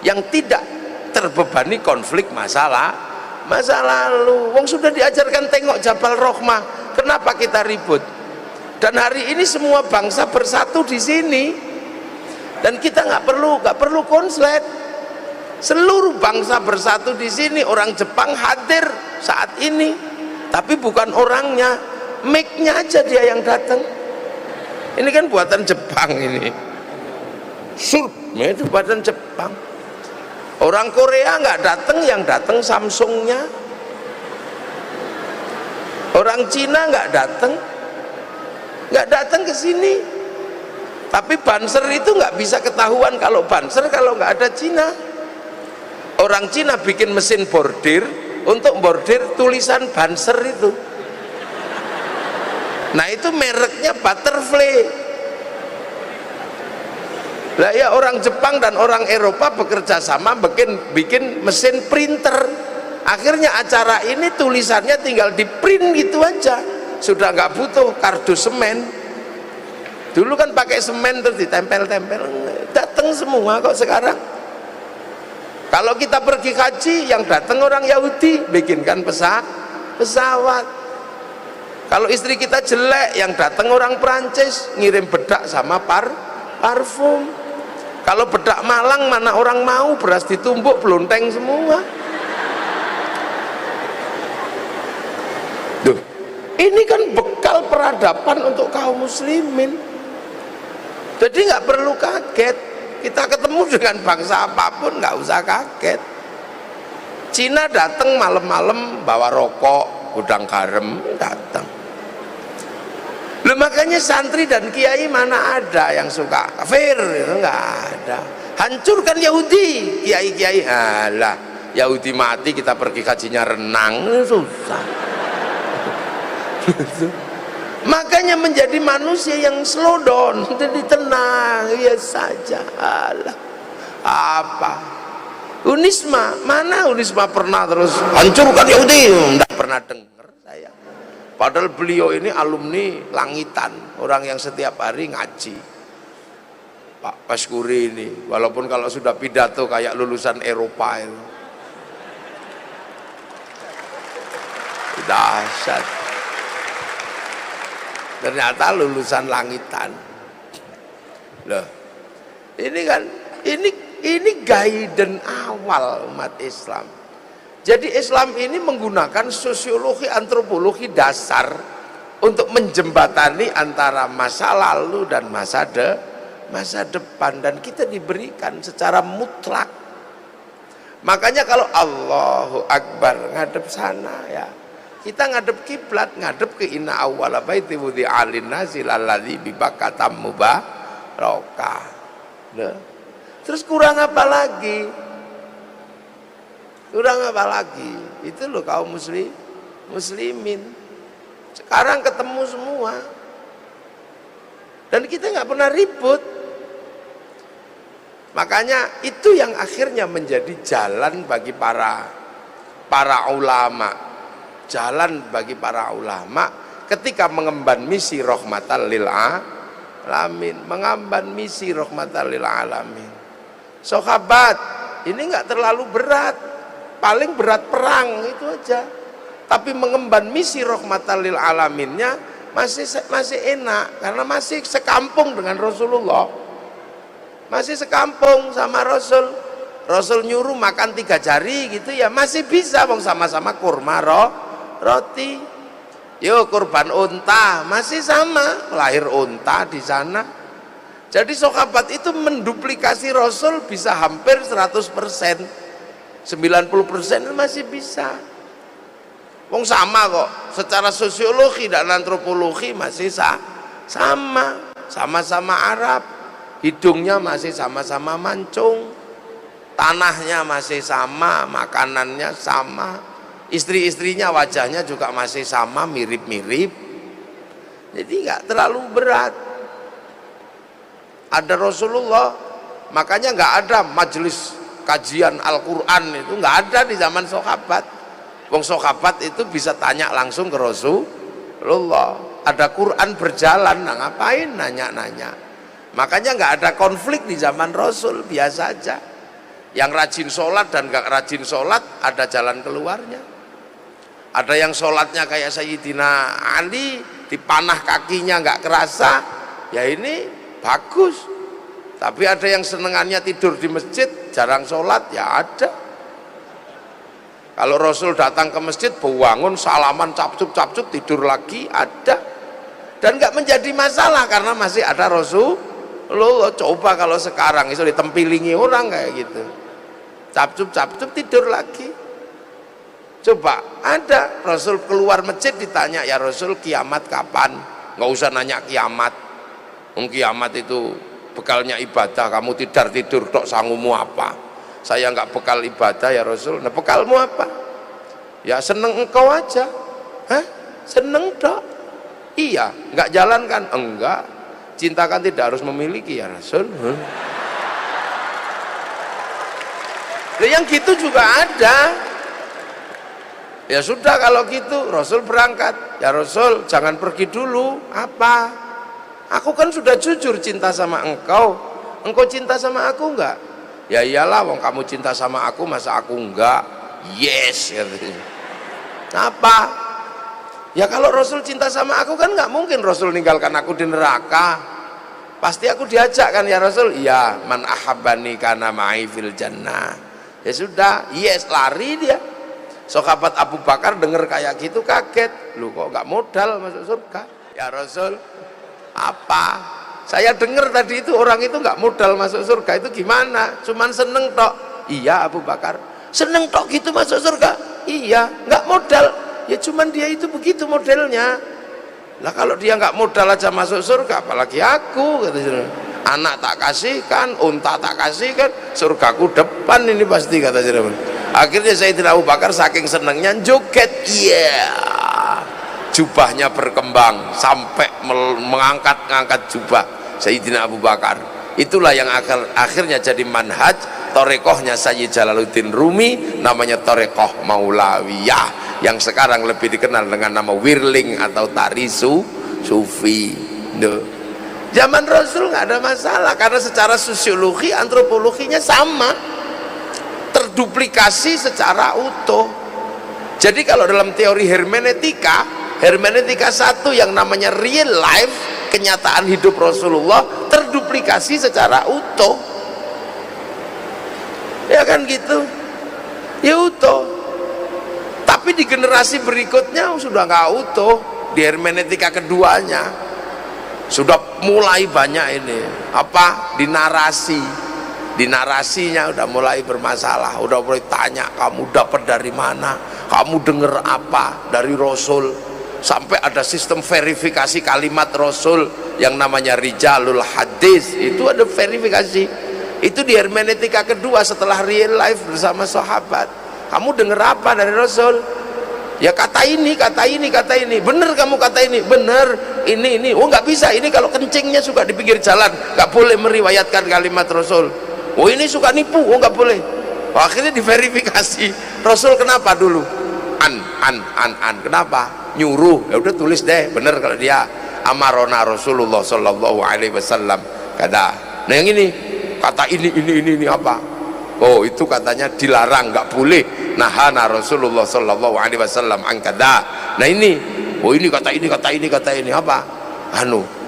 yang tidak terbebani konflik masa lalu. Wong sudah diajarkan tengok Jabal Rohmah, kenapa kita ribut? Dan hari ini semua bangsa bersatu di sini, dan kita nggak perlu konslet. Seluruh bangsa bersatu di sini. Orang Jepang hadir saat ini, tapi bukan orangnya, mic-nya aja dia yang datang. Ini kan buatan Jepang ini. Itu buatan Jepang. Orang Korea nggak datang, yang datang Samsungnya. Orang Cina nggak datang ke sini. Tapi Banser itu nggak bisa ketahuan kalau Banser kalau nggak ada Cina. Orang Cina bikin mesin bordir untuk bordir tulisan Banser itu. Nah itu mereknya Butterfly. Lah ya orang Jepang dan orang Eropa bekerja sama bikin mesin printer. Akhirnya acara ini tulisannya tinggal di print gitu aja, sudah nggak butuh kardus semen. Dulu kan pakai semen terus ditempel-tempel, datang semua kok sekarang. Kalau kita pergi haji, yang datang orang Yahudi, bikinkan pesawat. Kalau istri kita jelek, yang datang orang Prancis, ngirim bedak sama parfum. Kalau bedak Malang mana orang mau, beras ditumbuk belonteng semua. Duh, ini kan bekal peradaban untuk kaum muslimin. Jadi nggak perlu kaget. Kita ketemu dengan bangsa apapun nggak usah kaget. Cina datang malam-malam bawa rokok, gudang garam, datang. Loh, makanya santri dan kiai mana ada yang suka kafir, itu nggak ada. Hancurkan Yahudi, kiai-kiai, alah Yahudi mati kita pergi kajinya renang, susah. Makanya menjadi manusia yang slow down, jadi tenang, ya saja. Alah, apa? Unisma, mana Unisma pernah terus hancurkan Yahudi? Tidak pernah dengar saya. Padahal beliau ini alumni langitan, orang yang setiap hari ngaji. Pak Paskuri ini, walaupun kalau sudah pidato kayak lulusan Eropa itu. Dahsyat. Ternyata lulusan langitan. Loh, ini kan, ini guidance awal umat Islam. Jadi Islam ini menggunakan sosiologi antropologi dasar untuk menjembatani antara masa lalu dan masa depan, dan kita diberikan secara mutlak. Makanya kalau Allahu Akbar ngadep sana ya, kita ngadep kiblat, ngadep ke inna awwala baiti wudi'a lin-nasi lalladzi bi Bakkah mubarakah. Terus kurang apa lagi? Kurang apa lagi? Itu loh kaum muslimin. Sekarang ketemu semua. Dan kita nggak pernah ribut. Makanya itu yang akhirnya menjadi jalan bagi para ulama. Jalan bagi para ulama ketika mengemban misi rahmatan lil alamin, mengemban misi rahmatan lil alamin. Sahabat, ini nggak terlalu berat. Paling berat perang itu aja, tapi mengemban misi rahmatan lil alaminnya masih enak, karena masih sekampung dengan Rasulullah, masih sekampung sama Rasul nyuruh makan 3 jari gitu ya, masih bisa, bang, sama-sama kurma roti. Yo kurban unta masih sama, lahir unta di sana. Jadi sahabat itu menduplikasi Rasul bisa hampir 100%. 90% masih bisa. Wong sama kok, secara sosiologi dan antropologi masih sama-sama Arab, hidungnya masih sama-sama mancung, tanahnya masih sama, makanannya sama, istri-istrinya wajahnya juga masih sama, mirip-mirip. Jadi nggak terlalu berat. Ada Rasulullah, makanya nggak ada majelis kajian Al-Quran, itu nggak ada di zaman sahabat. Wong sahabat itu bisa tanya langsung ke Rasulullah. Ada Quran berjalan, nah ngapain nanya-nanya? Makanya nggak ada konflik di zaman Rasul, biasa aja. Yang rajin sholat dan nggak rajin sholat ada jalan keluarnya. Ada yang sholatnya kayak Sayyidina Ali, dipanah kakinya nggak kerasa, ya ini bagus. Tapi ada yang senengannya tidur di masjid, jarang sholat, ya ada. Kalau Rasul datang ke masjid, bangun, salaman, capcuk, tidur lagi, ada. Dan nggak menjadi masalah karena masih ada Rasulullah. Coba kalau sekarang itu ditempilingi orang kayak gitu, capcuk, tidur lagi. Coba ada Rasul keluar masjid ditanya, ya Rasul kiamat kapan? Nggak usah nanya kiamat. Kiamat itu bekalnya ibadah, kamu tidur tok, sangumu apa? Saya nggak bekal ibadah ya Rasul. Nah bekalmu apa? Ya seneng engkau aja. Hah? Seneng tok? Iya. Nggak jalan kan? Enggak. Cinta kan tidak harus memiliki ya Rasul. Nah, yang gitu juga ada. Ya sudah kalau gitu Rasul berangkat. Ya Rasul jangan pergi dulu. Apa? Aku kan sudah jujur cinta sama engkau. Engkau cinta sama aku enggak? Ya iyalah, wong kamu cinta sama aku, masa aku enggak? Yes, katanya. Apa? Ya kalau Rasul cinta sama aku kan nggak mungkin Rasul ninggalkan aku di neraka. Pasti aku diajak kan ya Rasul? Iya, man ahabbani kana ma'i fil jannah. Ya sudah, yes, lari dia. Sahabat Abu Bakar dengar kayak gitu kaget. Lu kok nggak modal masuk surga? Ya Rasul, apa? Saya dengar tadi itu orang itu nggak modal masuk surga, itu gimana? Cuman seneng tok. Iya Abu Bakar, seneng tok gitu masuk surga. Iya, nggak modal. Ya cuman dia itu begitu modelnya. Lah kalau dia nggak modal aja masuk surga, apalagi aku, kata Sayyidina. Anak tak kasihkan, unta tak kasihkan, surgaku depan ini pasti, kata Sayyidina. Akhirnya Sayyidina Abu Bakar saking senengnya joget, iya, jubahnya berkembang sampai mengangkat jubah Sayyidina Abu Bakar. Itulah yang akhirnya jadi manhaj torekohnya Sayyid Jalaluddin Rumi, namanya torekoh Maulawiyah, yang sekarang lebih dikenal dengan nama Wirling atau tari sufi. Zaman Rasul nggak ada masalah karena secara sosiologi, antropologinya sama, terduplikasi secara utuh. Jadi kalau dalam teori hermeneutika satu yang namanya real life, kenyataan hidup Rasulullah terduplikasi secara utuh, ya kan gitu, ya utuh. Tapi di generasi berikutnya sudah nggak utuh, di hermeneutika keduanya sudah mulai banyak ini apa, di narasinya udah mulai bermasalah, udah mulai tanya kamu dapat dari mana, kamu dengar apa dari Rasul, sampai ada sistem verifikasi kalimat Rasul yang namanya rijalul hadis, itu ada verifikasi. Itu di hermeneutika kedua setelah real life bersama sahabat. Kamu dengar apa dari Rasul? Ya kata ini, bener kamu kata ini, bener, ini, oh nggak bisa, ini kalau kencingnya suka di pinggir jalan, nggak boleh meriwayatkan kalimat Rasul. Oh ini suka nipu, oh nggak boleh. Oh, akhirnya diverifikasi. Rasul kenapa dulu? Kenapa? Nyuruh, ya udah tulis deh, bener kalau dia amarona Rasulullah Shallallahu Alaihi Wasallam kata. Nah yang ini kata ini apa? Oh itu katanya dilarang, nggak boleh. Nahana Rasulullah Sallallahu Alaihi Wasallam angkada. Nah ini, oh ini kata ini apa?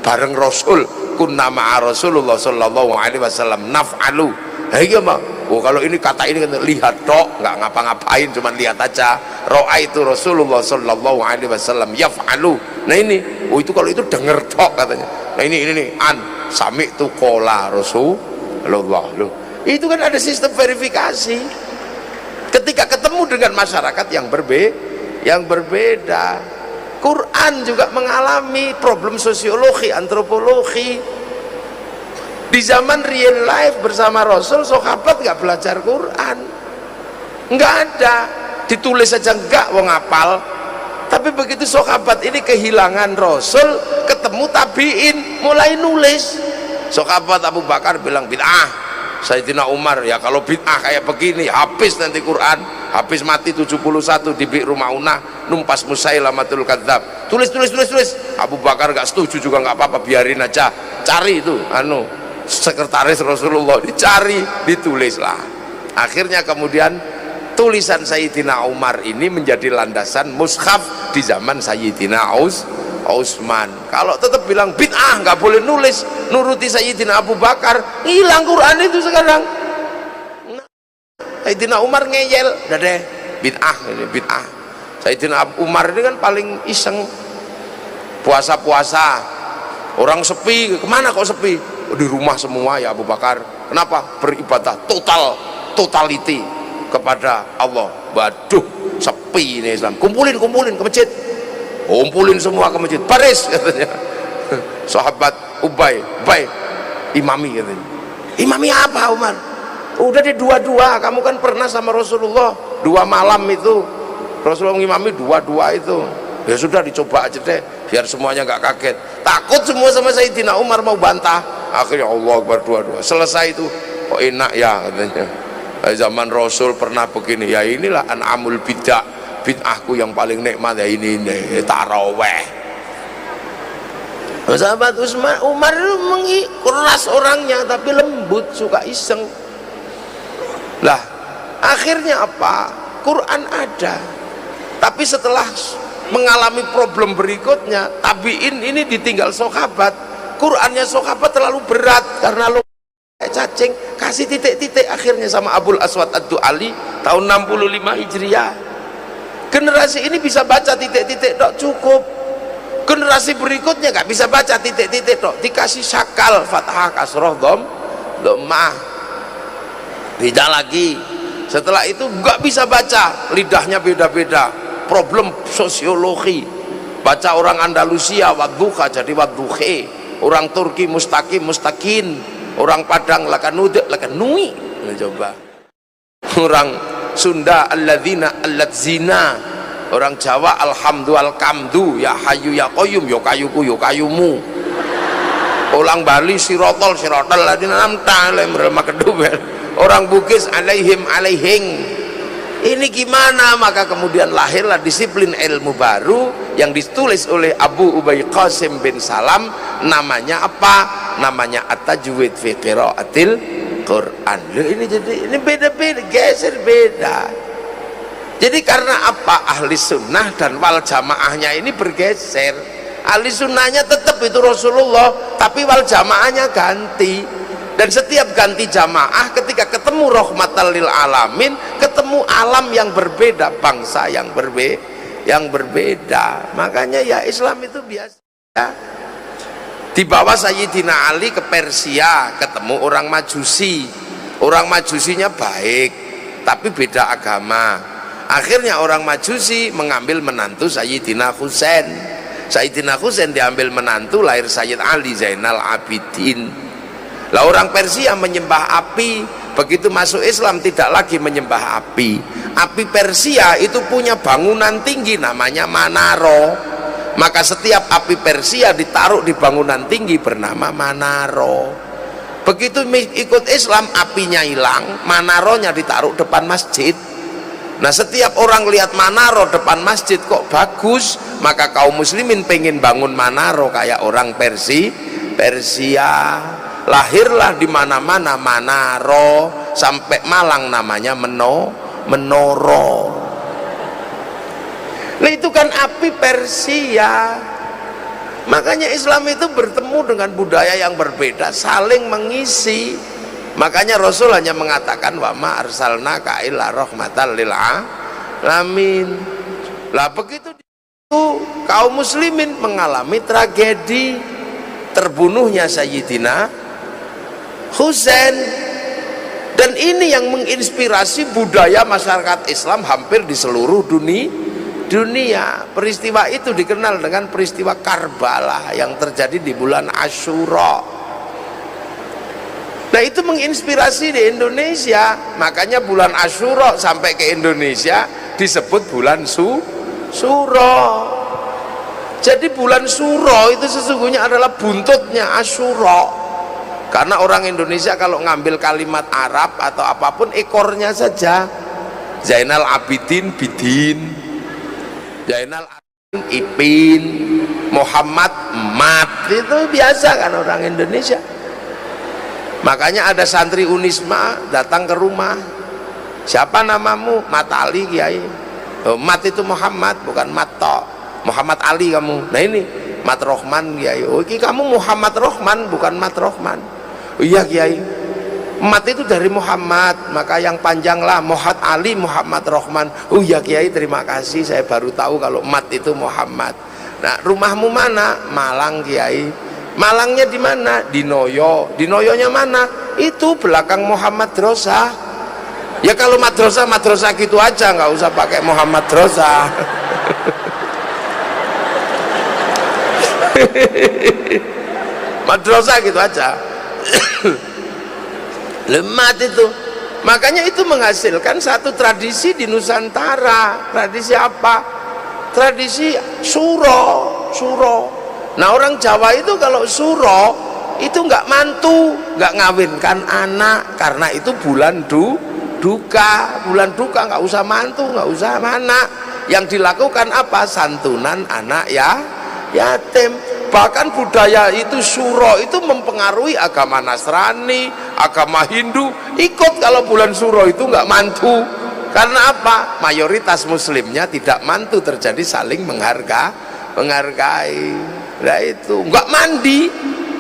Bareng Rasul, kunna ma'a Rasulullah Sallallahu Alaihi Wasallam naf'alu. Nah iya mah. Oh kalau ini kata ini lihat tok, nggak ngapa-ngapain, cuma lihat aja. Ro'a itu Rasulullah Sallallahu Alaihi Wasallam yaf'alu. Nah ini, oh itu kalau itu denger tok katanya. Nah ini sami tu kola Rasulullah loh. Itu kan ada sistem verifikasi. Ketika ketemu dengan masyarakat yang berbeda, Quran juga mengalami problem sosiologi, antropologi. Di zaman real life bersama Rasul, sahabat nggak belajar Quran, nggak ada, ditulis aja nggak, wong ngapal. Tapi begitu sahabat ini kehilangan Rasul, ketemu tabiin, mulai nulis. Sahabat Abu Bakar bilang bid'ah. Sayyidina Umar, ya kalau bid'ah kayak begini habis nanti Quran, habis mati 71 di Bi'ru Ma'unah, numpas Musailamatul Kadzab. Tulis. Abu Bakar gak setuju juga, nggak apa-apa, biarin aja. Cari itu sekretaris Rasulullah, dicari, ditulislah. Akhirnya kemudian tulisan Sayyidina Umar ini menjadi landasan mushaf di zaman Sayyidina Utsman. Kalau tetap bilang bid'ah, nggak boleh nulis, nuruti Sayyidina Abu Bakar, hilang Quran itu sekarang. Sayyidina Umar ngeyel, deh bid'ah, ini bid'ah. Sayyidina Umar ini kan paling iseng, puasa orang sepi, kemana kok sepi? Di rumah semua ya Abu Bakar. Kenapa? Beribadah totality kepada Allah. Waduh, sepi ini Islam. Kumpulin ke masjid. Kumpulin semua ke masjid, baris katanya. Sahabat Ubay, imami katanya. Imami apa Umar? Udah deh dua-dua, kamu kan pernah sama Rasulullah 2 malam itu, Rasulullah ngimami 2-2 itu. Ya sudah dicoba aja deh, biar semuanya nggak kaget. Takut semua sama Sayyidina Umar mau bantah. Akhirnya Allah Akbar 2-2. Selesai itu, kok enak ya katanya. Zaman Rasul pernah begini, ya inilah an'amul bid'ahku yang paling nikmat ya ini taraweh. Sahabat Umar itu keras orangnya tapi lembut, suka iseng. Lah akhirnya apa? Quran ada, tapi setelah mengalami problem berikutnya, tabiin ini ditinggal sahabat. Qurannya sahabat terlalu berat karena lo cacing, kasih titik-titik akhirnya sama Abul Aswad Ad-Du'ali tahun 65 Hijriah. Generasi ini bisa baca titik-titik, dok cukup. Generasi berikutnya nggak bisa baca titik-titik tok, dikasih sakal fathah kasroh dhammah, tidak lagi. Setelah itu nggak bisa baca, lidahnya beda-beda, problem sosiologi. Baca orang Andalusia wadduha jadi wadduhe, orang Turki mustaqim mustakin, orang Padang lakanui. Coba orang Sunda alladzina alladzina, orang Jawa alhamdulillah kamdu ya hayu ya qayyum yo kayuku yo kayumu, orang Bali sirotol ladina namta lemrel makedubel, orang Bugis alaihim alaihing. Ini gimana? Maka kemudian lahirlah disiplin ilmu baru yang ditulis oleh Abu Ubay Qasim bin Salam, namanya apa? Namanya at-tajwid fi qiraatil Quran. Ini jadi ini beda-beda, geser beda. Jadi karena apa? Ahli sunnah dan wal jamaahnya ini bergeser. Ahli sunnahnya tetap itu Rasulullah, tapi wal jamaahnya ganti. Dan setiap ganti jamaah ketika ketemu rahmatan lil alamin, ketemu alam yang berbeda, bangsa yang berbeda. Makanya ya Islam itu biasa. Dibawa Sayyidina Ali ke Persia, ketemu orang Majusi. Orang Majusinya baik, tapi beda agama. Akhirnya orang Majusi mengambil menantu Sayyidina Husain. Sayyidina Husain diambil menantu, lahir Sayyid Ali Zainal Abidin. Lah orang Persia menyembah api, begitu masuk Islam tidak lagi menyembah api. Api Persia itu punya bangunan tinggi namanya Manaro. Maka setiap api Persia ditaruh di bangunan tinggi bernama Manaro. Begitu ikut Islam apinya hilang, Manaronya ditaruh depan masjid. Nah setiap orang lihat Manaro depan masjid kok bagus, maka kaum muslimin pengen bangun Manaro kayak orang Persia. Lahirlah di mana-mana Manaro, sampai Malang namanya Menoro. Nah itu kan api Persia. Makanya Islam itu bertemu dengan budaya yang berbeda, saling mengisi. Makanya Rasul hanya mengatakan wa ma arsalnaka illa rahmatan lil alamin. Lah begitu itu kaum muslimin mengalami tragedi terbunuhnya Sayyidina Husain. Dan ini yang menginspirasi budaya masyarakat Islam hampir di seluruh dunia. Peristiwa itu dikenal dengan peristiwa Karbala yang terjadi di bulan Asyura. Nah itu menginspirasi di Indonesia. Makanya bulan Asyura sampai ke Indonesia disebut bulan Suro. Jadi bulan Suro itu sesungguhnya adalah buntutnya Asyura. Karena orang Indonesia kalau ngambil kalimat Arab atau apapun ekornya saja. Zainal Abidin Bidin, Zainal Abidin Ipin, Muhammad Mat, itu biasa kan orang Indonesia. Makanya ada santri Unisma datang ke rumah, siapa namamu? Matali Kiai. Oh, Mat itu Muhammad, bukan Matto. Muhammad Ali kamu. Nah ini Mat Rohman Kiai. Oh ini kamu Muhammad Rohman, bukan Mat Rohman. Oh iya Kiai, Mat itu dari Muhammad, maka yang panjanglah Muhammad Ali Muhammad Rohman. Oh iya Kiai, terima kasih, saya baru tahu kalau Mat itu Muhammad. Nah rumahmu mana? Malang Kiai. Malangnya di mana? Di Noyo. Di Noyonya mana? Itu belakang Muhammad Drosa. Ya kalau madrasah gitu aja, nggak usah pakai Muhammad Drosa. Madrasah gitu aja. Lemat itu. Makanya itu menghasilkan satu tradisi di Nusantara. Tradisi apa? Tradisi suro. Nah orang Jawa itu kalau suro itu nggak mantu, nggak ngawinkan anak, karena itu bulan duka. Bulan duka nggak usah mantu, nggak usah anak. Yang dilakukan apa? Santunan anak yatim. Bahkan budaya itu suro itu mempengaruhi agama Nasrani, agama Hindu ikut kalau bulan suro itu nggak mantu. Karena apa? Mayoritas muslimnya tidak mantu, terjadi saling menghargai. Nah itu nggak mandi.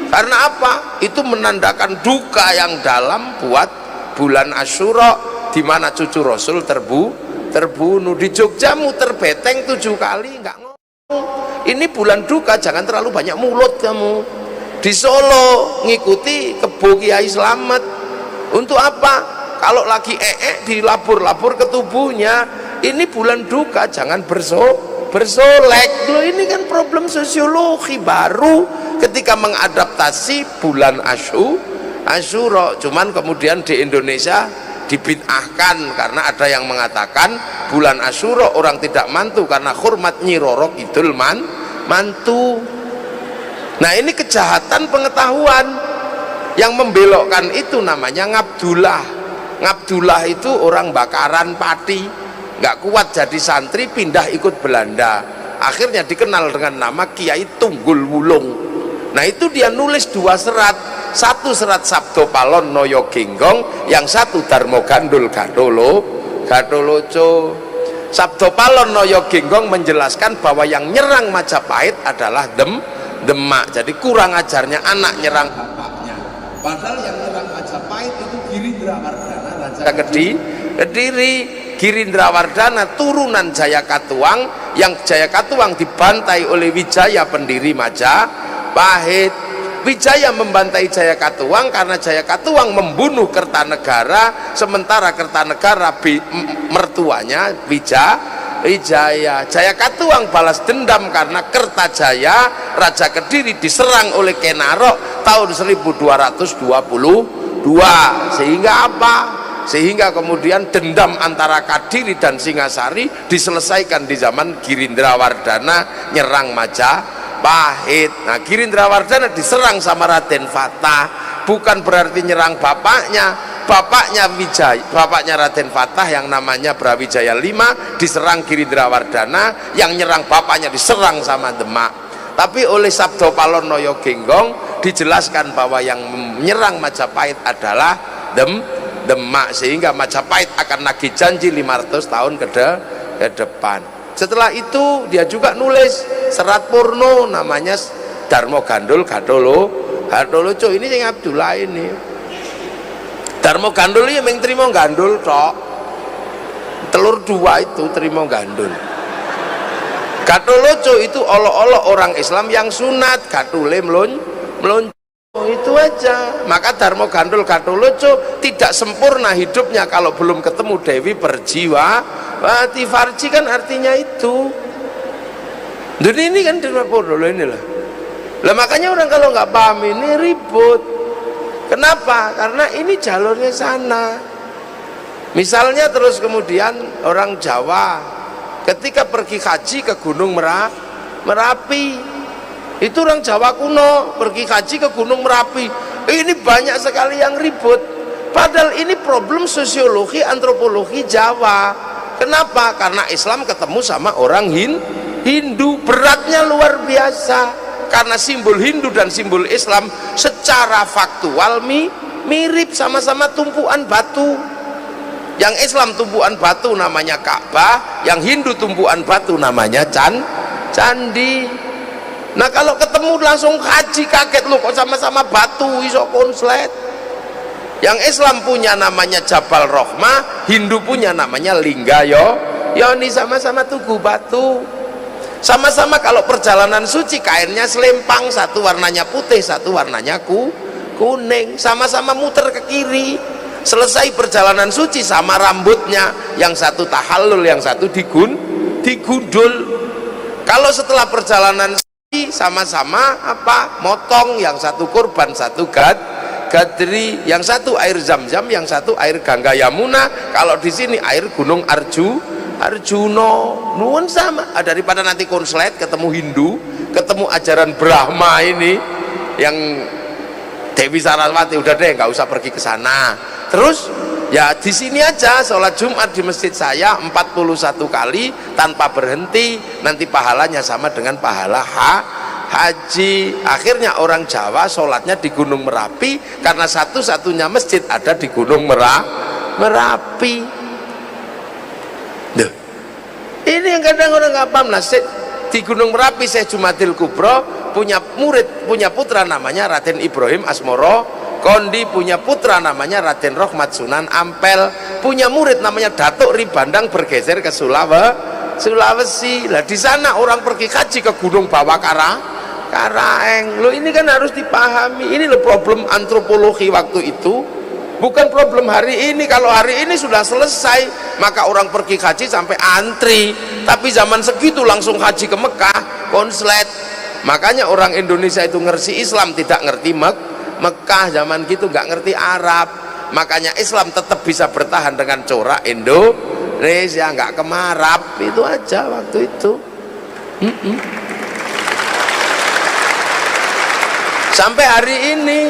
Karena apa? Itu menandakan duka yang dalam buat bulan Asyura, di mana cucu Rasul terbunuh. Di Jogja muter beteng 7 kali nggak ngomong. ini bulan duka, jangan terlalu banyak mulut kamu. Di Solo ngikuti Kebo Kiai Slamet. Untuk apa? Kalau lagi dilabur-labur ke tubuhnya. Ini bulan duka, jangan bersolek. Loh, ini kan problem sosiologi baru ketika mengadaptasi bulan Asyura. Cuman kemudian di Indonesia dibid'ahkan karena ada yang mengatakan bulan Asyura orang tidak mantu karena hormat Nyi Roro Kidul mantu. Nah, ini kejahatan pengetahuan. Yang membelokkan itu namanya Ngabdullah. Ngabdullah itu orang bakaran pati, nggak kuat jadi santri, pindah ikut Belanda, akhirnya dikenal dengan nama Kiai Tunggul Wulung. Nah, itu dia nulis 2 serat, satu serat Sabdo Palon Noyo Genggong, yang satu Darmo Gandul Gatholoco. Sabdo Palon Noyo Genggong menjelaskan bahwa yang nyerang Majapahit adalah Demak. Jadi kurang ajarnya anak nyerang bapaknya, padahal yang nyerang Majapahit itu Girindrawardana, Raja Kediri. Girindrawardana turunan Jaya Katuang, yang Jaya Katuang dibantai oleh Wijaya pendiri Majapahit. Wijaya membantai Jaya Katuang karena Jaya Katuang membunuh Kertanegara, sementara Kertanegara mertuanya Wijaya. Jaya Katuang balas dendam karena Kertajaya, Raja Kediri, diserang oleh Kenarok tahun 1222. Sehingga apa? Sehingga kemudian dendam antara Kadiri dan Singasari diselesaikan di zaman Girindrawardana nyerang Majapahit. Nah, Girindrawardana diserang sama Raden Fatah, bukan berarti nyerang bapaknya. Bapaknya Raden Fatah yang namanya Brawijaya V diserang Girindrawardana, yang nyerang bapaknya diserang sama Demak. Tapi oleh Sabdo Palon Noyo Genggong dijelaskan bahwa yang menyerang Majapahit adalah Demak, sehingga Majapahit akan nagih janji 500 tahun ke depan. Setelah itu dia juga nulis serat Purno namanya Darmo Gandul Gatholoco. Ini yang Abdullah ini. Darmo Gandul ini yang terima gandul tok. Telur 2 itu terima gandul. Gatholoco itu olok-olok orang Islam yang sunat, gatule melonco. Itu aja. Maka Darmo Gandul Gatholoco tidak sempurna hidupnya kalau belum ketemu Dewi Perjiwati. Farji kan artinya itu. Dan ini kan Darmo Purno ini lah. Makanya orang kalau nggak paham ini ribut. Kenapa? Karena ini jalurnya sana. Misalnya terus kemudian orang Jawa ketika pergi haji ke Gunung Merapi, itu orang Jawa kuno pergi haji ke Gunung Merapi. Ini banyak sekali yang ribut, padahal ini problem sosiologi antropologi Jawa. Kenapa? Karena Islam ketemu sama orang Hindu, beratnya luar biasa. Karena simbol Hindu dan simbol Islam secara faktual mirip, sama-sama tumpuan batu. Yang Islam tumpuan batu namanya Ka'bah, yang Hindu tumpuan batu namanya candi. Nah, kalau ketemu langsung haji, kaget lu kok sama-sama batu iso konslet. Yang Islam punya namanya Jabal Rohmah, Hindu punya namanya Linggayo. Ini sama-sama tugu batu. Sama-sama kalau perjalanan suci kainnya selempang, satu warnanya putih, satu warnanya kuning. Sama-sama muter ke kiri. Selesai perjalanan suci sama rambutnya, yang satu tahallul, yang satu digundul. Kalau setelah perjalanan sama-sama apa? Motong, yang satu kurban, satu gadri, yang satu air Zam-Zam, yang satu air Gangga Yamuna. Kalau di sini air Gunung Arjuno. Nuwun sama. Daripada nanti konslet ketemu Hindu, ketemu ajaran Brahma ini yang Dewi Saraswati, udah deh nggak usah pergi ke sana. Terus ya di sini aja sholat Jumat di masjid saya 41 kali tanpa berhenti, nanti pahalanya sama dengan pahala haji. Akhirnya orang Jawa sholatnya di Gunung Merapi karena satu-satunya masjid ada di Gunung Merapi. Duh, ini yang kadang orang nggak paham. Nah, di Gunung Merapi Syekh Jumadil Kubro punya putra namanya Raden Ibrahim Asmoro Kondi, punya putra namanya Raden Rohmat Sunan Ampel, punya murid namanya Datuk Ribandang bergeser ke Sulawesi. Lah di sana orang pergi haji ke Gunung Bawah Karaeng. Loh ini kan harus dipahami. Ini loh problem antropologi waktu itu, bukan problem hari ini. Kalau hari ini sudah selesai, maka orang pergi haji sampai antri. Tapi zaman segitu langsung haji ke Mekah, konslet. Makanya orang Indonesia itu ngerti Islam, tidak ngerti Mekah. Zaman gitu nggak ngerti Arab. Makanya Islam tetap bisa bertahan dengan corak Indonesia, nggak kemarap. Itu aja waktu itu. Sampai hari ini.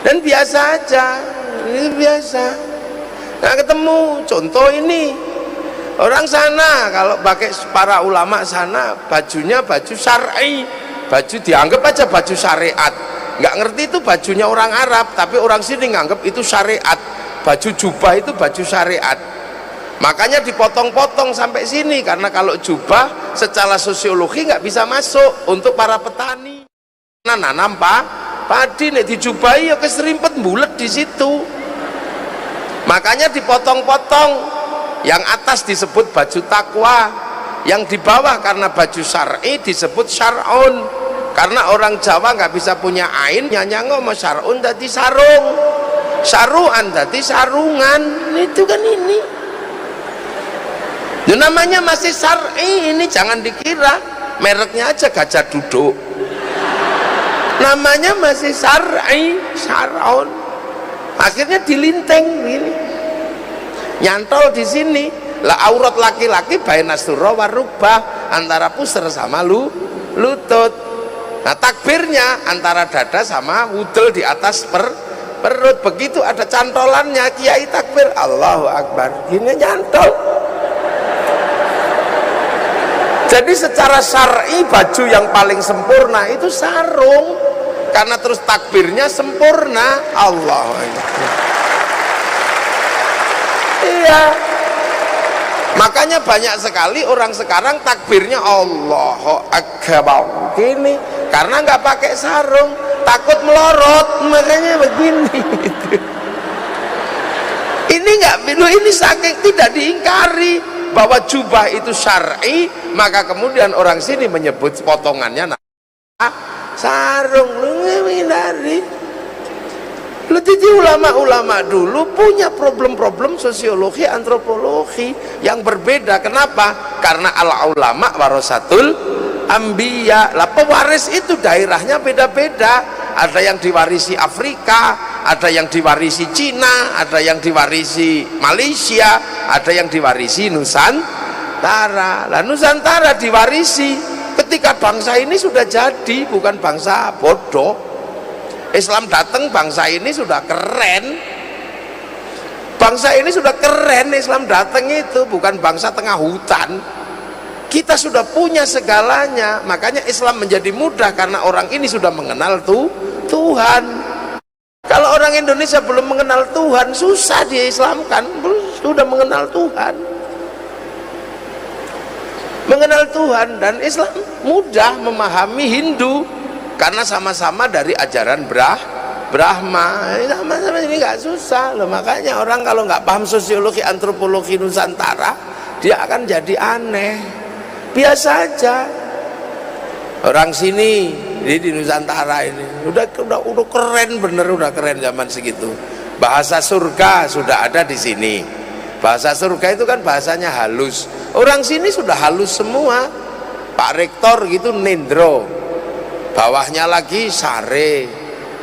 Dan biasa aja, ini biasa. Nah ketemu contoh ini, orang sana kalau pakai, para ulama sana bajunya baju syar'i, baju dianggap aja baju syariat. Nggak ngerti itu bajunya orang Arab, tapi orang sini nganggap itu syariat. Baju jubah itu baju syariat. Makanya dipotong-potong sampai sini, karena kalau jubah secara sosiologi nggak bisa masuk untuk para petani. Nah nanam padi nih dijubahi ya keserimpet bulet di situ. Makanya dipotong-potong. Yang atas disebut baju takwa, yang di bawah karena baju syar'i disebut syar'un. Karena orang Jawa nggak bisa punya ain, nyanyango mau syar'un dadi sarung, saruan dadi sarungan. Itu kan ini. Itu namanya masih syar'i. Ini jangan dikira mereknya aja Gajah Duduk. Namanya masih syar'i, syar'un. Akhirnya dilinteng gini, nyantol di sini. Lah aurat laki-laki baina surra warubah, antara pusar sama lutut. Nah takbirnya antara dada sama wudel di atas perut. Begitu ada cantolannya, kiai takbir Allahu Akbar, gini nyantol. Jadi secara syar'i baju yang paling sempurna itu sarung, karena terus takbirnya sempurna. Allahu Akbar. Iya. Makanya banyak sekali orang sekarang takbirnya Allahu Akbar gini, karena nggak pakai sarung, takut melorot, makanya begini. Ini nggak, ini saking tidak diingkari bahwa jubah itu syar'i, maka kemudian orang sini menyebut potongannya sarung. Lu menghindari. Jadi ulama-ulama dulu punya problem-problem sosiologi, antropologi yang berbeda. Kenapa? Karena al-ulama warasatul anbiya. Lah pewaris itu daerahnya beda-beda. Ada yang diwarisi Afrika, ada yang diwarisi Cina, ada yang diwarisi Malaysia, ada yang diwarisi Nusantara. Lah Nusantara diwarisi ketika bangsa ini sudah jadi, bukan bangsa bodoh. Islam datang, bangsa ini sudah keren. Bangsa ini sudah keren, Islam datang itu bukan bangsa tengah hutan. Kita sudah punya segalanya. Makanya Islam menjadi mudah karena orang ini sudah mengenal Tuhan. Kalau orang Indonesia belum mengenal Tuhan, susah dia Islamkan. Sudah mengenal Tuhan, mengenal Tuhan. Dan Islam mudah memahami Hindu karena sama-sama dari ajaran Brahma. Sama-sama, ini nggak susah loh. Makanya orang kalau nggak paham sosiologi, antropologi Nusantara, dia akan jadi aneh. Biasa aja. Orang sini di Nusantara ini udah keren, bener udah keren zaman segitu. Bahasa surga sudah ada di sini. Bahasa surga itu kan bahasanya halus. Orang sini sudah halus semua. Pak Rektor gitu nendro, bawahnya lagi sare,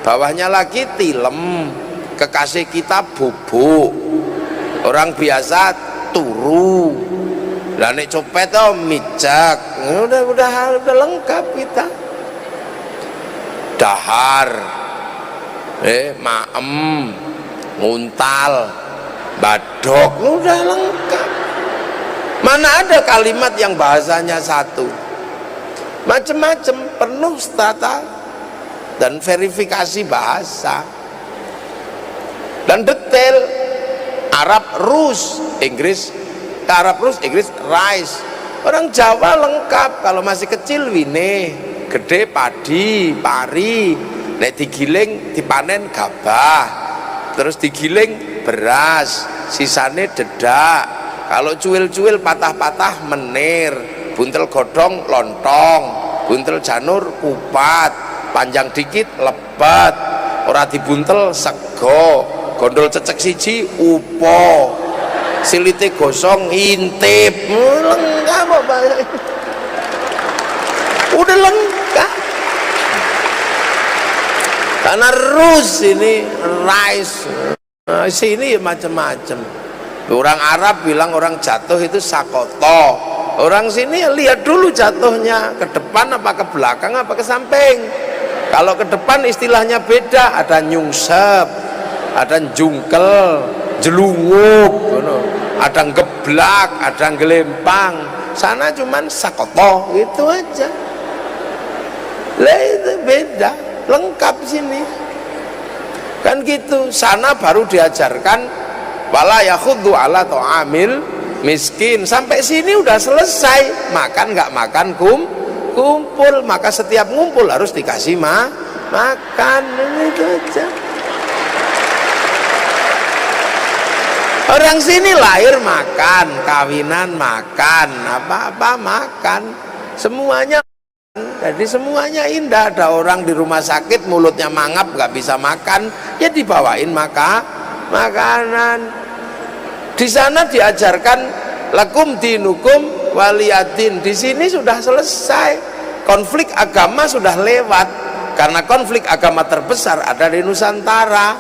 bawahnya lagi tilem, kekasih kita bubuk, orang biasa turu, lah nek copet oh mijak. Udah lengkap kita. Dahar, maem, nguntal, badok, udah lengkap. Mana ada kalimat yang bahasanya satu? Macem-macem, penuh strata dan verifikasi bahasa dan detail. Arab Rus, Inggris, Arab Rus, Inggris rice. Orang Jawa lengkap. Kalau masih kecil wine, gede padi, pari, nek digiling dipanen gabah, terus digiling beras, sisane dedak, kalau cuil-cuil patah-patah menir, buntel godong lontong, buntel janur kupat, panjang dikit lebat, ora dibuntel sego, gondol cecek siji upo, silite gosong intip, lengkap apa? Udah lengkap. Karena rus ini rice, sini macam-macam. Orang Arab bilang orang jatuh itu sakoto. Orang sini lihat dulu jatuhnya ke depan apa ke belakang apa ke samping. Kalau ke depan istilahnya beda, ada nyungsep, ada jungkel, jelungup, ada geblak, ada gelempang. Sana cuman sakoto gitu aja. Lah itu beda, lengkap sini. Kan gitu. Sana baru diajarkan wala yakhuddu ala ta'amil miskin. Sampai sini udah selesai. Makan nggak makan kumpul. Maka setiap ngumpul harus dikasih makan. Itu aja. Orang sini lahir makan, kawinan makan, apa-apa makan, semuanya. Jadi semuanya indah. Ada orang di rumah sakit mulutnya mangap nggak bisa makan, ya dibawain makanan. Di sana diajarkan lakum dinukum waliyadin. Di sini sudah selesai. Konflik agama sudah lewat. Karena konflik agama terbesar ada di Nusantara.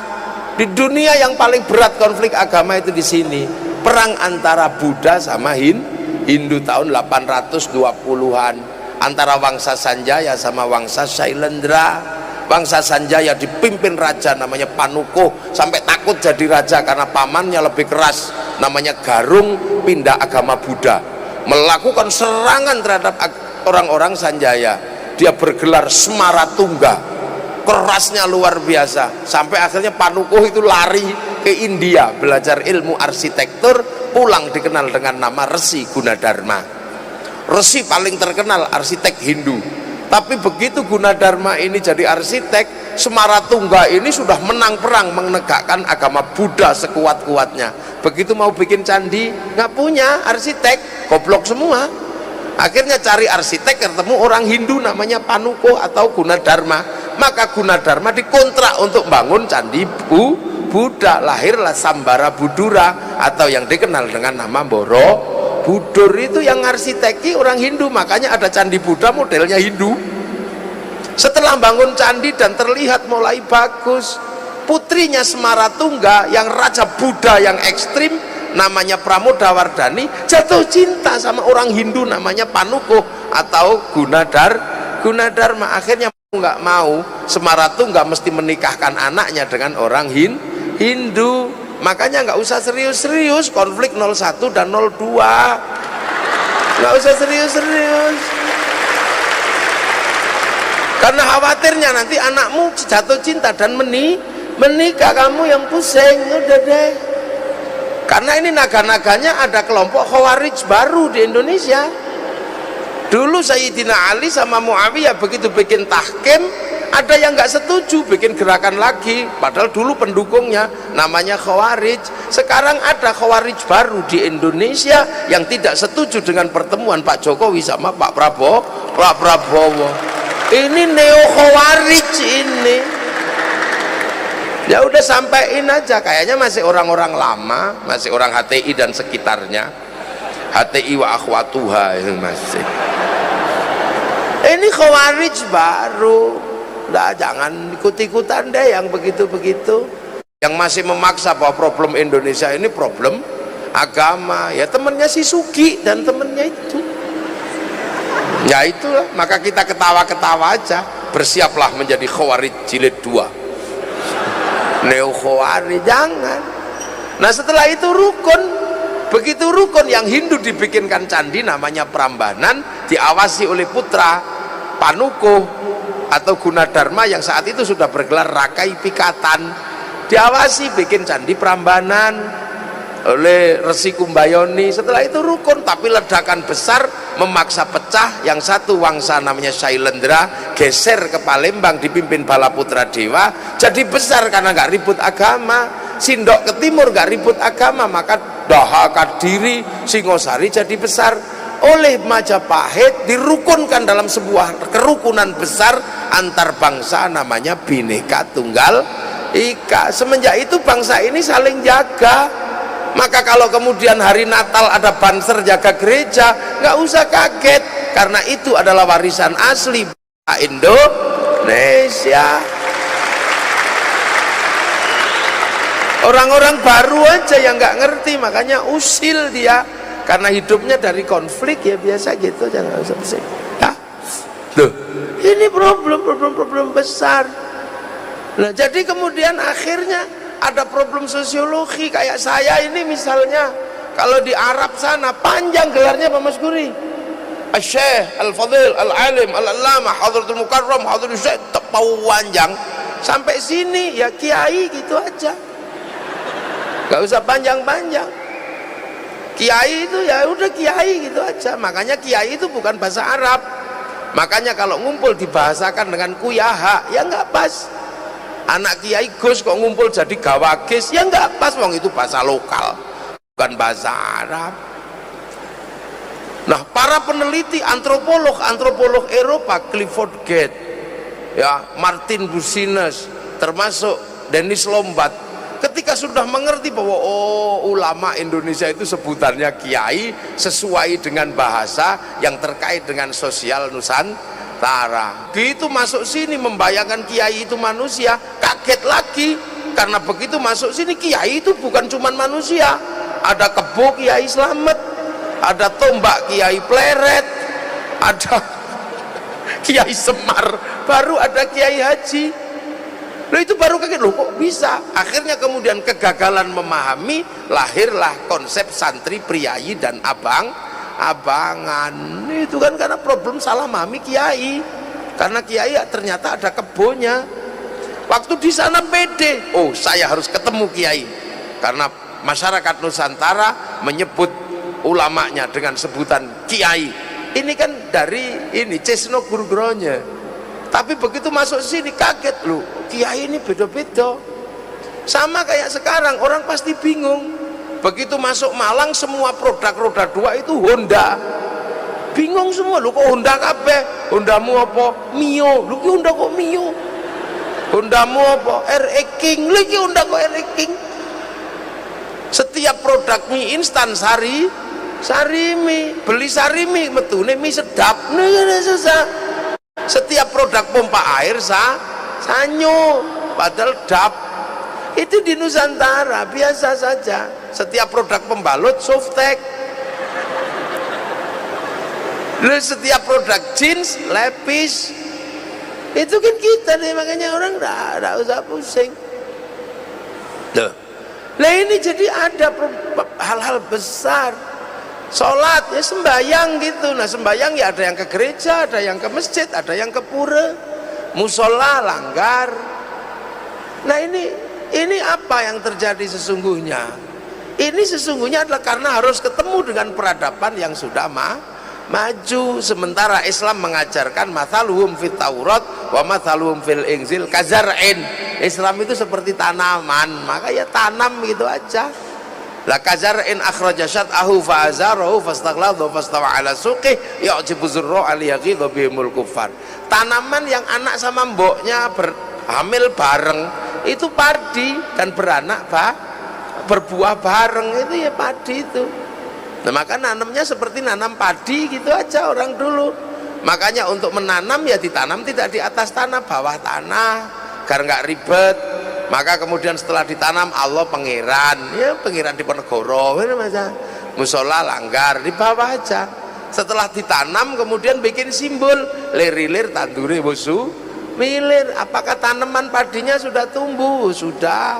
Di dunia yang paling berat konflik agama itu di sini. Perang antara Buddha sama Hindu tahun 820-an. Antara Wangsa Sanjaya sama Wangsa Shailendra. Wangsa Sanjaya dipimpin raja namanya Panukuh, sampai takut jadi raja karena pamannya lebih keras namanya Garung, pindah agama Buddha, melakukan serangan terhadap orang-orang Sanjaya. Dia bergelar Semaratungga, kerasnya luar biasa, sampai akhirnya Panukuh itu lari ke India belajar ilmu arsitektur, pulang dikenal dengan nama Resi Gunadarma. Resi paling terkenal arsitek Hindu. Tapi begitu Gunadarma ini jadi arsitek, Semaratungga ini sudah menang perang menegakkan agama Buddha sekuat-kuatnya. Begitu mau bikin candi nggak punya arsitek, goblok semua. Akhirnya cari arsitek, ketemu orang Hindu namanya Panukuh atau Gunadarma. Maka Gunadarma dikontrak untuk bangun candi Buddha. Lahirlah Sambara Budura atau yang dikenal dengan nama Borobudur. Itu yang arsiteki orang Hindu, makanya ada candi Buddha modelnya Hindu. Setelah bangun candi dan terlihat mulai bagus, putrinya Semaratungga yang raja Buddha yang ekstrim namanya Pramodawardhani jatuh cinta sama orang Hindu namanya Panukuh atau Gunadarma. Akhirnya nggak mau, Semaratungga mesti menikahkan anaknya dengan orang Hindu. Makanya nggak usah serius-serius konflik 01 dan 02, nggak usah serius-serius, karena khawatirnya nanti anakmu jatuh cinta dan menikah, kamu yang pusing. Udah deh. Karena ini naga-naganya ada kelompok Khawarij baru di Indonesia. Dulu Sayyidina Ali sama Muawiyah begitu bikin tahkim, ada yang nggak setuju, bikin gerakan lagi, padahal dulu pendukungnya namanya Khawarij. Sekarang ada Khawarij baru di Indonesia yang tidak setuju dengan pertemuan Pak Jokowi sama Pak Prabowo. Ini neo Khawarij ini. Ya udah sampaiin aja, kayaknya masih orang-orang lama, masih orang HTI dan sekitarnya. HTI wa akhwatuha ini masih. Ini Khawarij baru. Nah, jangan ikut-ikutan deh yang begitu-begitu, yang masih memaksa bahwa problem Indonesia ini problem agama. Ya temennya si Sugi dan temennya itu, ya itulah. Maka kita ketawa-ketawa aja, bersiaplah menjadi Khawarij jilid 2, neo Khawarij. Jangan. Nah setelah itu rukun. Begitu rukun, yang Hindu dibikinkan candi namanya Prambanan, diawasi oleh putra Panukuh atau Gunadarma yang saat itu sudah bergelar Rakai Pikatan. Diawasi bikin candi Prambanan oleh Resi Kumbayoni. Setelah itu rukun, tapi ledakan besar memaksa pecah. Yang satu Wangsa namanya Shailendra geser ke Palembang dipimpin Balaputra Dewa, jadi besar karena nggak ribut agama. Sindok ke timur nggak ribut agama, maka Daha, Kadiri, Singosari jadi besar. Oleh Majapahit dirukunkan dalam sebuah kerukunan besar antar bangsa namanya Bhinneka Tunggal Ika. Semenjak itu bangsa ini saling jaga. Maka kalau kemudian hari Natal ada banser jaga gereja, nggak usah kaget, karena itu adalah warisan asli Indonesia. Orang-orang baru aja yang nggak ngerti, makanya usil dia, karena hidupnya dari konflik ya, biasa gitu, jangan usah pusing. Ya, tuh, ini problem besar. Nah, jadi kemudian akhirnya ada problem sosiologi. Kayak saya ini misalnya, kalau di Arab sana panjang gelarnya Pak Mas Guri, Al-Syekh, Al-Fadil, Al-Alim, Al-Allamah, Hadratul Mukarram, Hadratul Syekh, panjang. Sampai sini ya kiai gitu aja, gak usah panjang-panjang. Kiai itu ya udah kiai gitu aja. Makanya kiai itu bukan bahasa Arab. Makanya kalau ngumpul dibahasakan dengan kuyaha, ya nggak pas. Anak kiai Gus kok ngumpul jadi gawagis, ya nggak pas, wong itu bahasa lokal, bukan bahasa Arab. Nah, para peneliti antropolog Eropa, Clifford Gate, ya, Martin Bucines, termasuk Dennis Lombat, ketika sudah mengerti bahwa ulama Indonesia itu sebutannya kiai sesuai dengan bahasa yang terkait dengan sosial Nusantara. Begitu masuk sini membayangkan kiai itu manusia, kaget lagi, karena begitu masuk sini kiai itu bukan cuman manusia. Ada kebo Kiai Slamet, ada tombak Kiai Pleret, ada Kiai Semar, baru ada Kiai Haji. Loh, itu baru kaget, loh kok bisa. Akhirnya kemudian kegagalan memahami, lahirlah konsep santri, priayi, dan abangan. Itu kan karena problem salah memahami kiai, karena kiai ternyata ada kebonya. Waktu di sana pede, oh saya harus ketemu kiai, karena masyarakat Nusantara menyebut ulamanya dengan sebutan kiai. Ini kan dari ini Cesno Gurgronya. Tapi begitu masuk sini kaget, loh kiai ini beda-beda. Sama kayak sekarang, orang pasti bingung. Begitu masuk Malang, semua produk roda 2 itu Honda. Bingung semua, lu kok Honda kabeh? Hondamu apa? Mio. Lu ki Honda kok Mio? Hondamu apa? RE King. Lu ki Honda kok RE King? Setiap produk mie instan Sarimi, beli Sarimi metune mie sedap. Nah, susah. Setiap produk pompa air Sanyo, padahal DAP. Itu di Nusantara biasa saja. Setiap produk pembalut Softtek. Lalu setiap produk jeans Levi's. Itu kan kita nih, makanya orang enggak usah pusing. Nah ini jadi ada hal-hal besar. Sholat ya sembayang gitu. Nah sembayang ya ada yang ke gereja, ada yang ke masjid, ada yang ke pura, musola langgar. Nah ini apa yang terjadi sesungguhnya? Ini sesungguhnya adalah karena harus ketemu dengan peradaban yang sudah maju. Sementara Islam mengajarkan mathaluhum fit Taurat wa mathaluhum fil Injil kazar'in. Islam itu seperti tanaman, maka ya tanam gitu aja. La kazar'in akhraja syat'ahu fa'azarahu fastaghladu fastawa ala suqih ya'jibu zurra aliyaghidha bihimul kuffar. Tanaman yang anak sama mboknya hamil bareng itu padi, dan beranak berbuah bareng, itu ya padi itu. Nah maka nanamnya seperti nanam padi gitu aja orang dulu. Makanya untuk menanam ya ditanam tidak di atas tanah, bawah tanah, agar nggak ribet. Maka kemudian setelah ditanam Allah pengiran, ya pengiran di Ponegoro, musola langgar di bawah aja. Setelah ditanam kemudian bikin simbol lir-lir tanduri wusu milir. Apakah tanaman padinya sudah tumbuh? Sudah.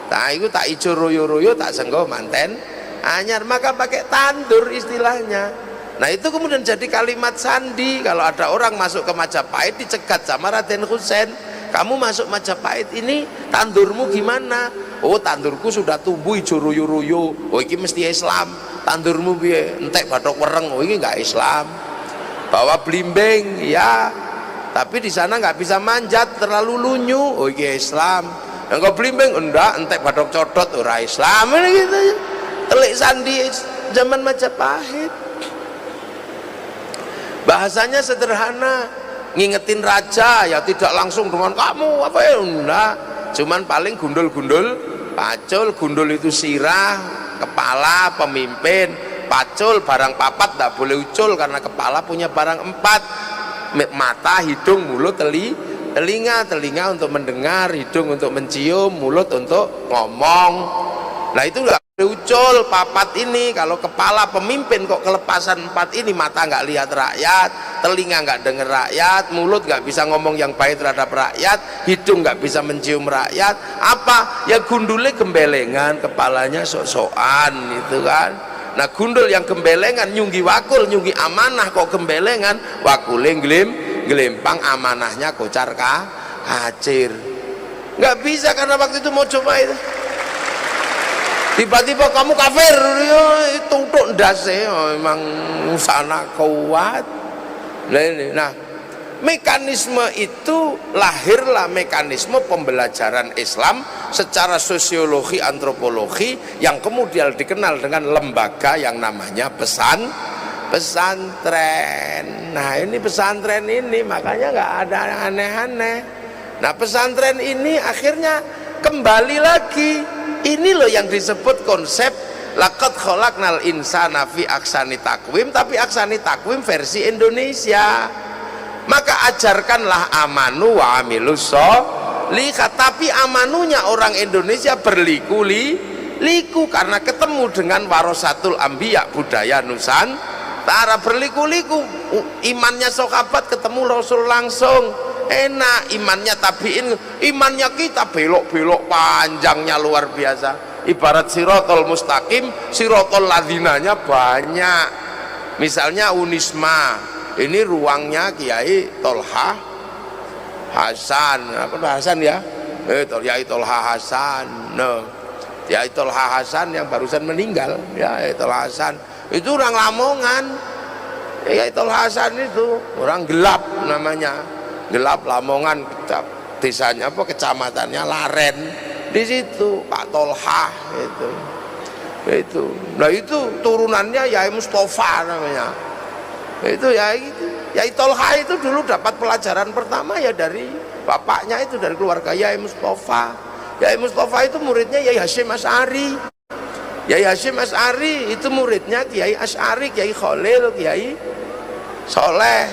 Nah itu tak ijo royo-royo, tak senggo manten anyar, maka pakai tandur istilahnya. Nah itu kemudian jadi kalimat sandi. Kalau ada orang masuk ke Majapahit dicegat sama Raden Husein, kamu masuk Majapahit ini tandurmu gimana? Oh tandurku sudah tumbuh ijo royo-royo. Oh ini mesti Islam. Tandurmu piye? Entek bathok wereng. Oh ini enggak Islam. Bawa blimbing ya, tapi di sana nggak bisa manjat, terlalu lunyu. Oh ini Islam. engko blimbing ndak entek bathok codot ora Islam gitu ya. Telik sandi zaman Majapahit. Bahasanya sederhana, ngingetin raja ya tidak langsung dengan kamu apa ya enggak, cuman paling gundul-gundul pacul. Gundul itu sirah, kepala, pemimpin. Pacul barang papat tidak boleh ucul karena kepala punya barang 4, mata, hidung, mulut, telinga untuk mendengar, hidung untuk mencium, mulut untuk ngomong. Nah itu nggak boleh ucul papat ini. Kalau kepala pemimpin kok kelepasan 4 ini, mata nggak lihat rakyat, telinga nggak dengar rakyat, mulut nggak bisa ngomong yang baik terhadap rakyat, hidung nggak bisa mencium rakyat, apa ya gundulnya gembelengan, kepalanya sok-sokan gitu kan. Nah gundul yang gembelengan nyunggi wakul, nyunggi amanah kok gembelengan, wakule gelempang, amanahnya kocar kacir. Nggak bisa karena waktu itu mau coba itu. Tiba-tiba kamu kafir, ya, itu untuk ndase, memang sana kuat. Nah, mekanisme itu lahirlah mekanisme pembelajaran Islam secara sosiologi antropologi yang kemudian dikenal dengan lembaga yang namanya pesantren. Nah ini pesantren ini makanya nggak ada yang aneh-aneh. Nah pesantren ini akhirnya kembali lagi, ini loh yang disebut konsep laqad khalaqnal insana fi ahsani taqwim, tapi ahsani taqwim versi Indonesia. Maka ajarkanlah amanu wa amilus sholihat, tapi amanunya orang Indonesia berliku-liku karena ketemu dengan warasatul anbiya, budaya Nusantara berliku-liku. Imannya sahabat ketemu Rasul langsung enak, imannya tabiin, imannya kita belok-belok panjangnya luar biasa. Ibarat sirotol mustaqim, sirotol ladinanya banyak. Misalnya Unisma, ini ruangnya Kiai Tolha Hasan, apa Hasan ya? Kiai Tolha Hasan. No. Kiai Tolha Hasan yang barusan meninggal, ya Tolha Hasan. Itu orang Lamongan. Kiai Tolha Hasan itu orang gelap namanya. Gelap Lamongan, desanya apa kecamatannya Laren. Di situ Pak Tolha itu. Nah itu turunannya Yai Mustafa namanya. Itu ya gitu. Yai Tolha itu dulu dapat pelajaran pertama ya dari bapaknya, itu dari keluarga Yai Mustafa. Yai Mustafa itu muridnya Yai Hasyim Asy'ari. Yai Hasyim Asy'ari itu muridnya Kiai Asy'ari, Kiai Khalil, Kiai Soleh.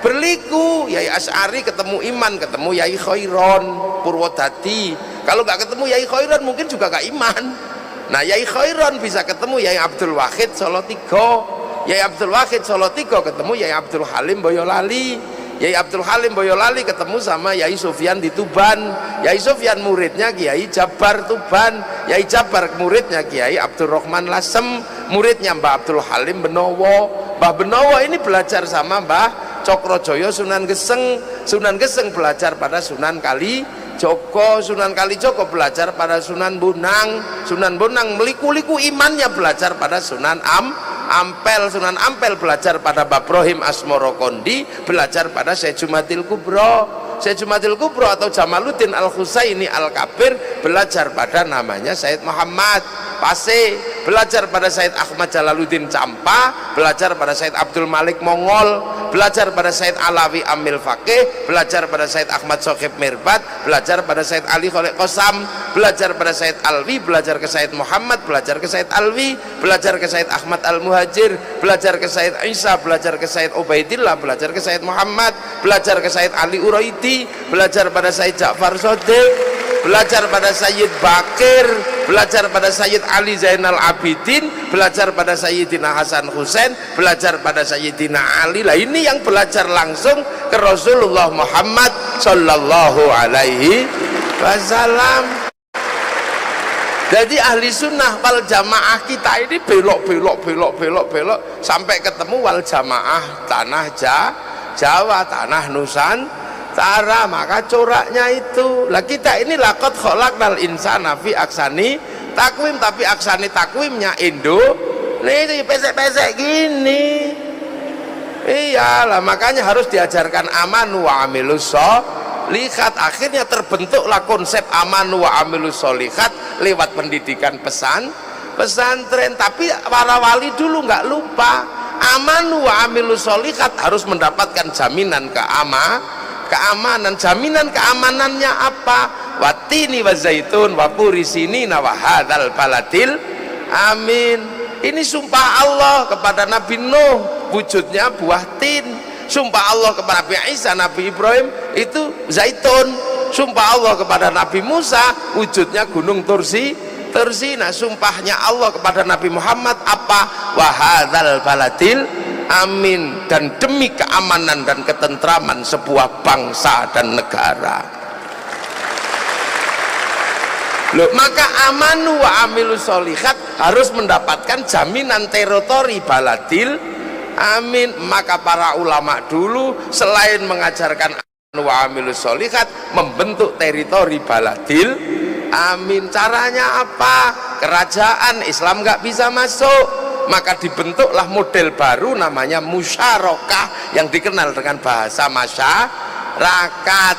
Berliku, Yai Asy'ari ketemu Iman, ketemu Yai Khairon Purwodadi. Kalau nggak ketemu Yai Khairon mungkin juga nggak iman. Nah Yai Khairon bisa ketemu Yai Abdul Wahid Solotigo. Yai Abdul Wahid Solotigo ketemu Yai Abdul Halim Boyolali. Yai Abdul Halim Boyolali ketemu sama Yai Sufyan di Tuban. Yai Sufyan muridnya Kiai Jabar Tuban. Yai Jabar muridnya Kiai Abdurrahman Lasem, muridnya Mbah Abdul Halim Benowo. Mbah Benowo ini belajar sama Mbah Cokrojoyo Sunan Geseng. Sunan Geseng belajar pada Sunan Kalijogo. Sunan Kalijogo belajar pada Sunan Bonang. Sunan Bonang meliku-liku imannya belajar pada Sunan Ampel. Sunan Ampel belajar pada Babrohim Asmoro Kondi, belajar pada Syekh Jumatil Kubro. Syekh Jumatil Kubro atau Jamaluddin Al-Husaini Al-Kabir belajar pada namanya Said Muhammad Pase, belajar pada Said Ahmad Jalaluddin Campa, belajar pada Said Abdul Malik Mongol, belajar pada Said Alawi Amil Fakih, belajar pada Said Ahmad Sokhib Mirbat, belajar pada Said Ali Khalid Qasam, belajar pada Said Alwi, belajar ke Said Muhammad, belajar ke Said Alwi, belajar ke Said Ahmad Al-Muhajir, belajar ke Said Isa, belajar ke Said Ubaidillah, belajar ke Said Muhammad, belajar ke Said Ali Uraidi, belajar pada Said Ja'far Shodiq, belajar pada Sayyid Bakir, belajar pada Sayyid Ali Zainal Abidin, belajar pada Sayyidina Hasan Husain, belajar pada Sayyidina Ali. Lah ini yang belajar langsung ke Rasulullah Muhammad Sallallahu Alaihi Wasallam. Jadi ahli sunnah wal jamaah kita ini belok sampai ketemu wal jamaah tanah Jawa, tanah Nusantara. Maka coraknya itu lah, kita ini laqad khalaqnal insana fi ahsani takwim, tapi ahsani takwimnya Indo nih pesek-pesek gini. Iyalah makanya harus diajarkan amanu wa amilus sholihat. Akhirnya terbentuklah konsep amanu wa amilus sholihat lewat pendidikan pesantren. Tapi para wali dulu nggak lupa, amanu wa amilus sholihat harus mendapatkan jaminan keamanan. Jaminan keamanannya apa? Watini wa zaitun wa puri sinina wa hadzal baladil amin. Ini sumpah Allah kepada Nabi Nuh, wujudnya buah tin. Sumpah Allah kepada Nabi Isa, Nabi Ibrahim, itu zaitun. Sumpah Allah kepada Nabi Musa, wujudnya gunung Tursina. Sumpahnya Allah kepada Nabi Muhammad apa? Wa hadzal baladil amin. Dan demi keamanan dan ketentraman sebuah bangsa dan negara. Loh, maka amanu wa amilus sholihat harus mendapatkan jaminan teritori baladil amin. Maka para ulama dulu selain mengajarkan amanu wa amilus sholihat, membentuk teritori baladil amin. Caranya apa? Kerajaan Islam nggak bisa masuk, maka dibentuklah model baru namanya musyarakah yang dikenal dengan bahasa masyarakat.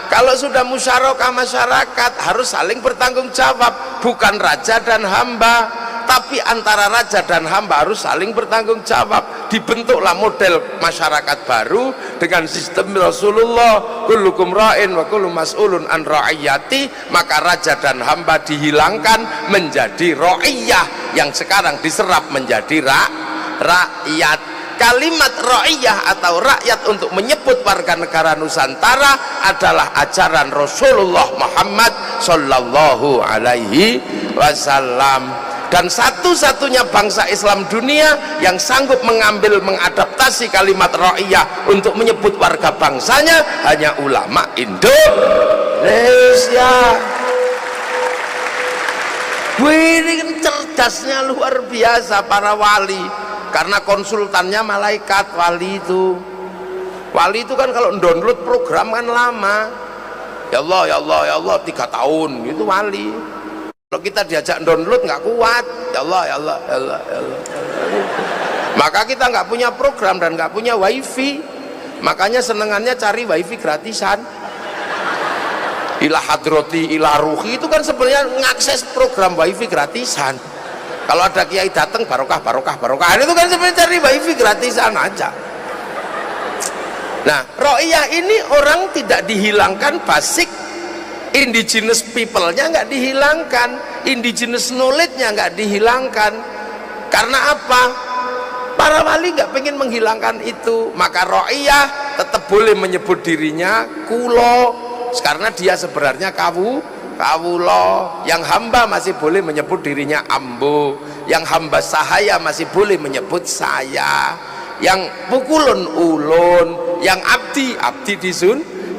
Kalau sudah musyarakah masyarakat harus saling bertanggung jawab, bukan raja dan hamba, tapi antara raja dan hamba harus saling bertanggung jawab. Dibentuklah model masyarakat baru dengan sistem Rasulullah, kullukum ra'in wa kullu mas'ulun an ra'iyati. Maka raja dan hamba dihilangkan menjadi ra'iyah, yang sekarang diserap menjadi rakyat. Kalimat ra'iyah atau rakyat untuk menyebut warga negara Nusantara adalah ajaran Rasulullah Muhammad sallallahu alaihi wasallam. Dan satu-satunya bangsa Islam dunia yang sanggup mengadaptasi kalimat ra'iyah untuk menyebut warga bangsanya hanya ulama Indonesia. Wih, ini kan cerdasnya luar biasa para wali. Karena konsultannya malaikat. Wali itu kan kalau download program kan lama. Ya Allah ya Allah ya Allah 3 tahun itu wali. Kalau kita diajak download nggak kuat. Ya Allah ya Allah ya Allah ya Allah, ya Allah. Maka kita nggak punya program dan nggak punya wifi. Makanya senengannya cari wifi gratisan. Ilah hadroti ilah ruhi itu kan sebenarnya ngakses program wifi gratisan. Kalau ada kiai datang barokah itu kan sebenarnya cari wifi gratisan aja. Nah, ro'iyah ini orang tidak dihilangkan basic indigenous people-nya nggak dihilangkan, indigenous knowledge-nya nggak dihilangkan. Karena apa? Para wali nggak pengen menghilangkan itu. Maka ro'iyah tetap boleh menyebut dirinya kulo, karena dia sebenarnya kawulo. Yang hamba masih boleh menyebut dirinya ambo, yang hamba sahaya masih boleh menyebut saya, yang pukulun ulun, yang abdi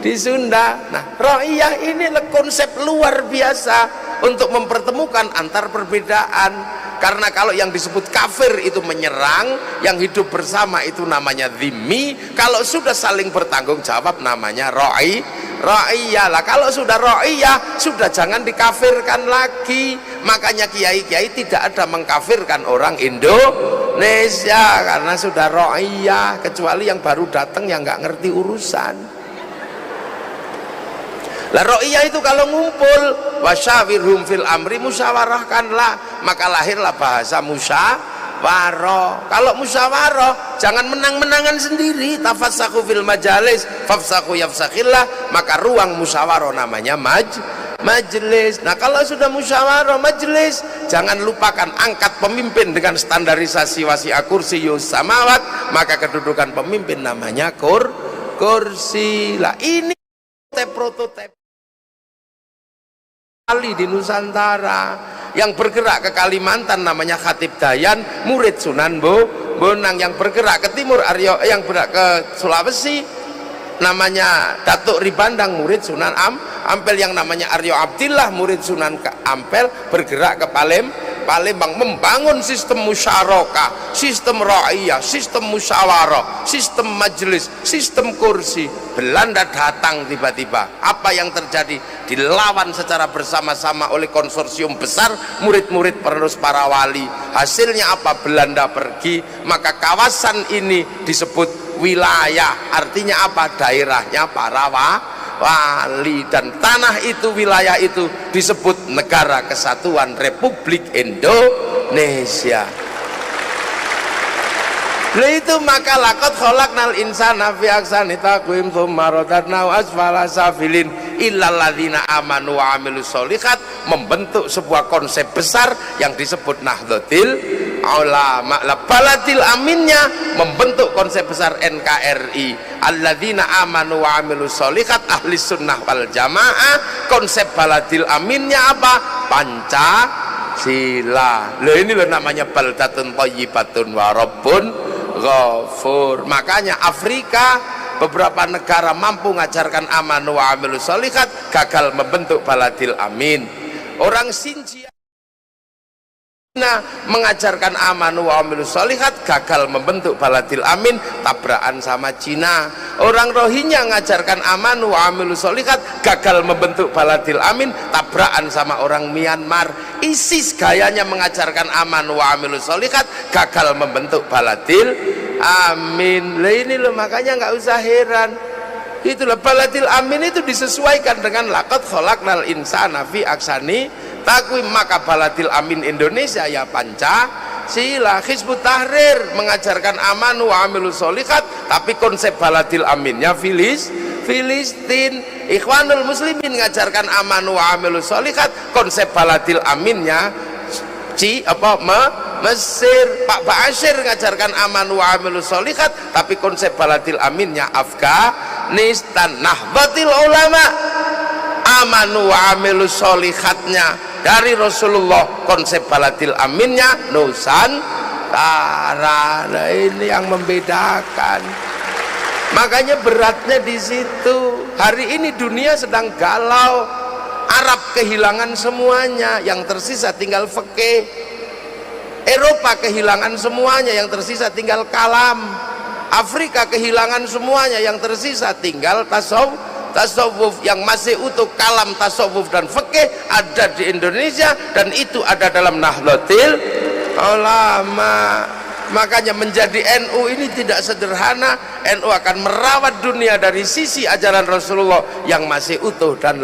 di Sunda. Nah, ra'iyah ini konsep luar biasa untuk mempertemukan antar perbedaan. Karena kalau yang disebut kafir itu menyerang, yang hidup bersama itu namanya dhimmi. Kalau sudah saling bertanggung jawab namanya ra'iyah. Lah kalau sudah ra'iyah, sudah jangan dikafirkan lagi. Makanya kiai-kiai tidak ada mengkafirkan orang Indonesia karena sudah ra'iyah, kecuali yang baru datang yang nggak ngerti urusan. Lah ra'iyah itu kalau ngumpul, wasyawirhum fil amri, musyawarahkanlah, maka lahirlah bahasa musyawarah. Kalau musyawarah jangan menang-menangan sendiri, tafassaku fil majalis fafsaku yafsakillah, maka ruang musyawarah namanya majelis. Nah, kalau sudah musyawarah majelis, jangan lupakan angkat pemimpin dengan standarisasi wasi'a kursiyus samawat, maka kedudukan pemimpin namanya kursi. Lah ini prototipe Ali di Nusantara. Yang bergerak ke Kalimantan namanya Khatib Dayan, murid Sunan Bonang. Yang bergerak ke timur Aryo, yang bergerak ke Sulawesi namanya Datuk Ribandang, murid Sunan Ampel. Yang namanya Aryo Abdillah, murid Sunan Ampel, bergerak ke Palembang, membangun sistem musyarakah, sistem ra'iyah, sistem musyawarah, sistem majelis, sistem kursi. Belanda datang tiba-tiba, apa yang terjadi? Dilawan secara bersama-sama oleh konsorsium besar murid-murid penerus para wali. Hasilnya apa? Belanda pergi, maka kawasan ini disebut wilayah. Artinya apa? Daerahnya para wali, dan tanah itu, wilayah itu disebut Negara Kesatuan Republik Indonesia. Lah itu maka laqad khalaqnal insana fi ahsani taqwim tsumma radadnahu asfala safilin illal ladzina amanu wa amilus sholihat, membentuk sebuah konsep besar yang disebut Nahdlatul Ulama. La baladil aminnya membentuk konsep besar NKRI, alladzina amanu wa amilus sholihat, ahli sunnah wal jamaah. Konsep baladil aminnya apa? Pancasila. Loh ini loh namanya baldatun thayyibatun wa rabbun ghafur. Makanya Afrika, beberapa negara mampu mengajarkan amanu wa amilus sholihat, gagal membentuk baladil amin. Orang Xinjiang mengajarkan amanu wa amilus sholihat, gagal membentuk baladil amin, tabrakan sama Cina. Orang Rohingya mengajarkan amanu wa amilus sholihat, gagal membentuk baladil amin, tabrakan sama orang Myanmar. ISIS gayanya mengajarkan amanu wa amilus sholihat, gagal membentuk baladil amin. Lah ini loh, makanya nggak usah heran. Itulah baladil amin itu disesuaikan dengan laqad khalaqnal insana fi ahsani taqwim. Maka baladil amin Indonesia ya Pancasila. Hizbut Tahrir mengajarkan amanu wa amilus sholihat, tapi konsep baladil aminnya Filistin. Ikhwanul Muslimin mengajarkan amanu wa amilus sholihat, konsep baladil aminnya Mesir. Pak Ba'asyir mengajarkan amanu wa amilus sholihat, tapi konsep baladil aminnya Afghanistan. Nahdlatul Ulama amanu wa amilus sholihatnya dari Rasulullah, konsep baladil aminnya Nusantara. Nah ini yang membedakan, makanya beratnya di situ. Hari ini dunia sedang galau, Arab kehilangan semuanya, yang tersisa tinggal fikih. Eropa kehilangan semuanya, yang tersisa tinggal kalam. Afrika kehilangan semuanya, yang tersisa tinggal tasawuf. Yang masih utuh kalam, tasawuf dan fikih ada di Indonesia, dan itu ada dalam Nahdlatul Ulama. Makanya menjadi NU ini tidak sederhana. NU akan merawat dunia dari sisi ajaran Rasulullah yang masih utuh dan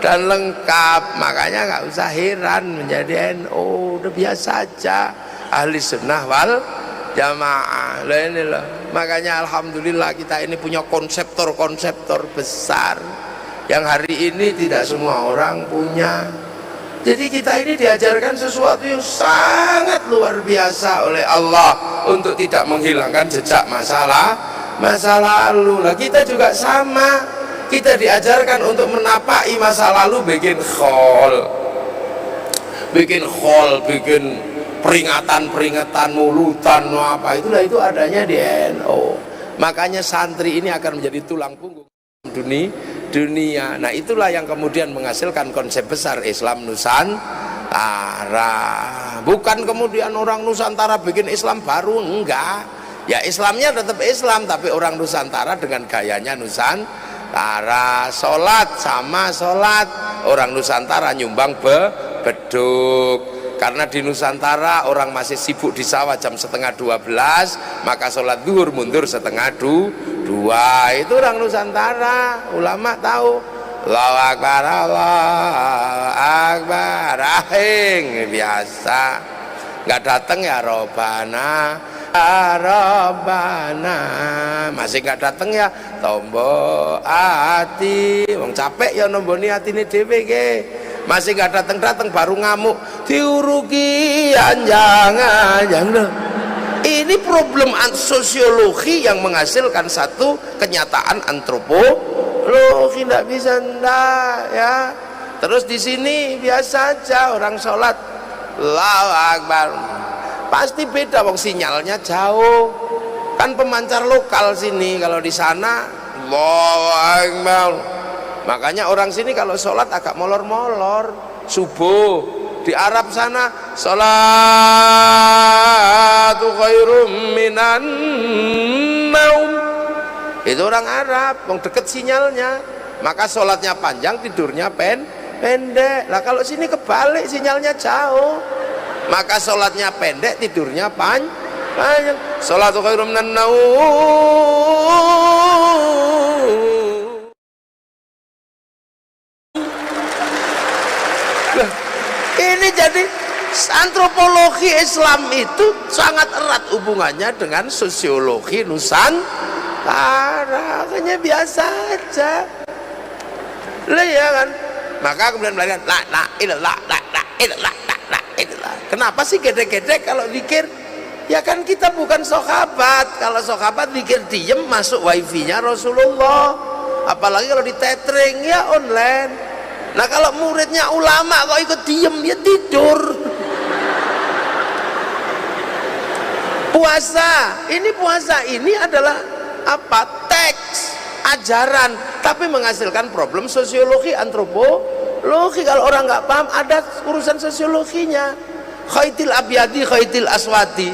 lengkap. Makanya nggak usah heran menjadi NU, udah biasa aja, ahli sunnah wal jamaah. Lah ini loh, makanya alhamdulillah kita ini punya konseptor besar yang hari ini tidak semua orang punya. Jadi kita ini diajarkan sesuatu yang sangat luar biasa oleh Allah untuk tidak menghilangkan jejak masa lalu. Lah kita juga sama, kita diajarkan untuk menapaki masa lalu, bikin peringatan mulutan apa itulah, itu adanya di NU. Makanya santri ini akan menjadi tulang punggung dunia. Nah itulah yang kemudian menghasilkan konsep besar Islam Nusantara. Bukan kemudian orang Nusantara bikin Islam baru, enggak. Ya Islamnya tetap Islam, tapi orang Nusantara dengan gayanya Nusantara. Sholat sama sholat, orang Nusantara nyumbang beduk. Karena di Nusantara orang masih sibuk di sawah jam 11:30, maka sholat zuhur mundur 1:30. Itu orang Nusantara. Ulama tahu. Allahu Akbar, Allahu Akbar, ahing biasa. Nggak datang ya Robana, masih nggak datang ya tombo ati. Wong capek ya nomboni atine dhewe ge. Masih nggak datang baru ngamuk diurugi jangan. Ini problem sosiologi yang menghasilkan satu kenyataan antropologi. Tidak bisa ya. Terus di sini biasa aja orang sholat Allahu Akbar, pasti beda, wong sinyalnya jauh. Kan pemancar lokal sini, kalau di sana Allahu Akbar. Makanya orang sini kalau sholat agak molor-molor. Subuh di Arab sana sholatu khairum minan naum. Itu orang Arab, yang deket sinyalnya, maka sholatnya panjang, tidurnya pendek. Lah kalau sini kebalik, sinyalnya jauh, maka sholatnya pendek, tidurnya panjang. Sholatu khairum minan naum. Antropologi Islam itu sangat erat hubungannya dengan sosiologi Nusantara. Hanya biasa aja lah ya kan. Maka kemudian belajar la ilallah, la ilallah, la ilallah. Kenapa sih gede-gede kalau zikir? Ya kan kita bukan sahabat. Kalau sahabat zikir diem masuk wifi-nya Rasulullah. Apalagi kalau di tethering ya online. Nah kalau muridnya ulama kok ikut diem dia tidur. Puasa ini adalah apa? Teks ajaran, tapi menghasilkan problem sosiologi, antropologi. Kalau orang nggak paham ada urusan sosiologinya. Khaitil abyadi khaitil aswati,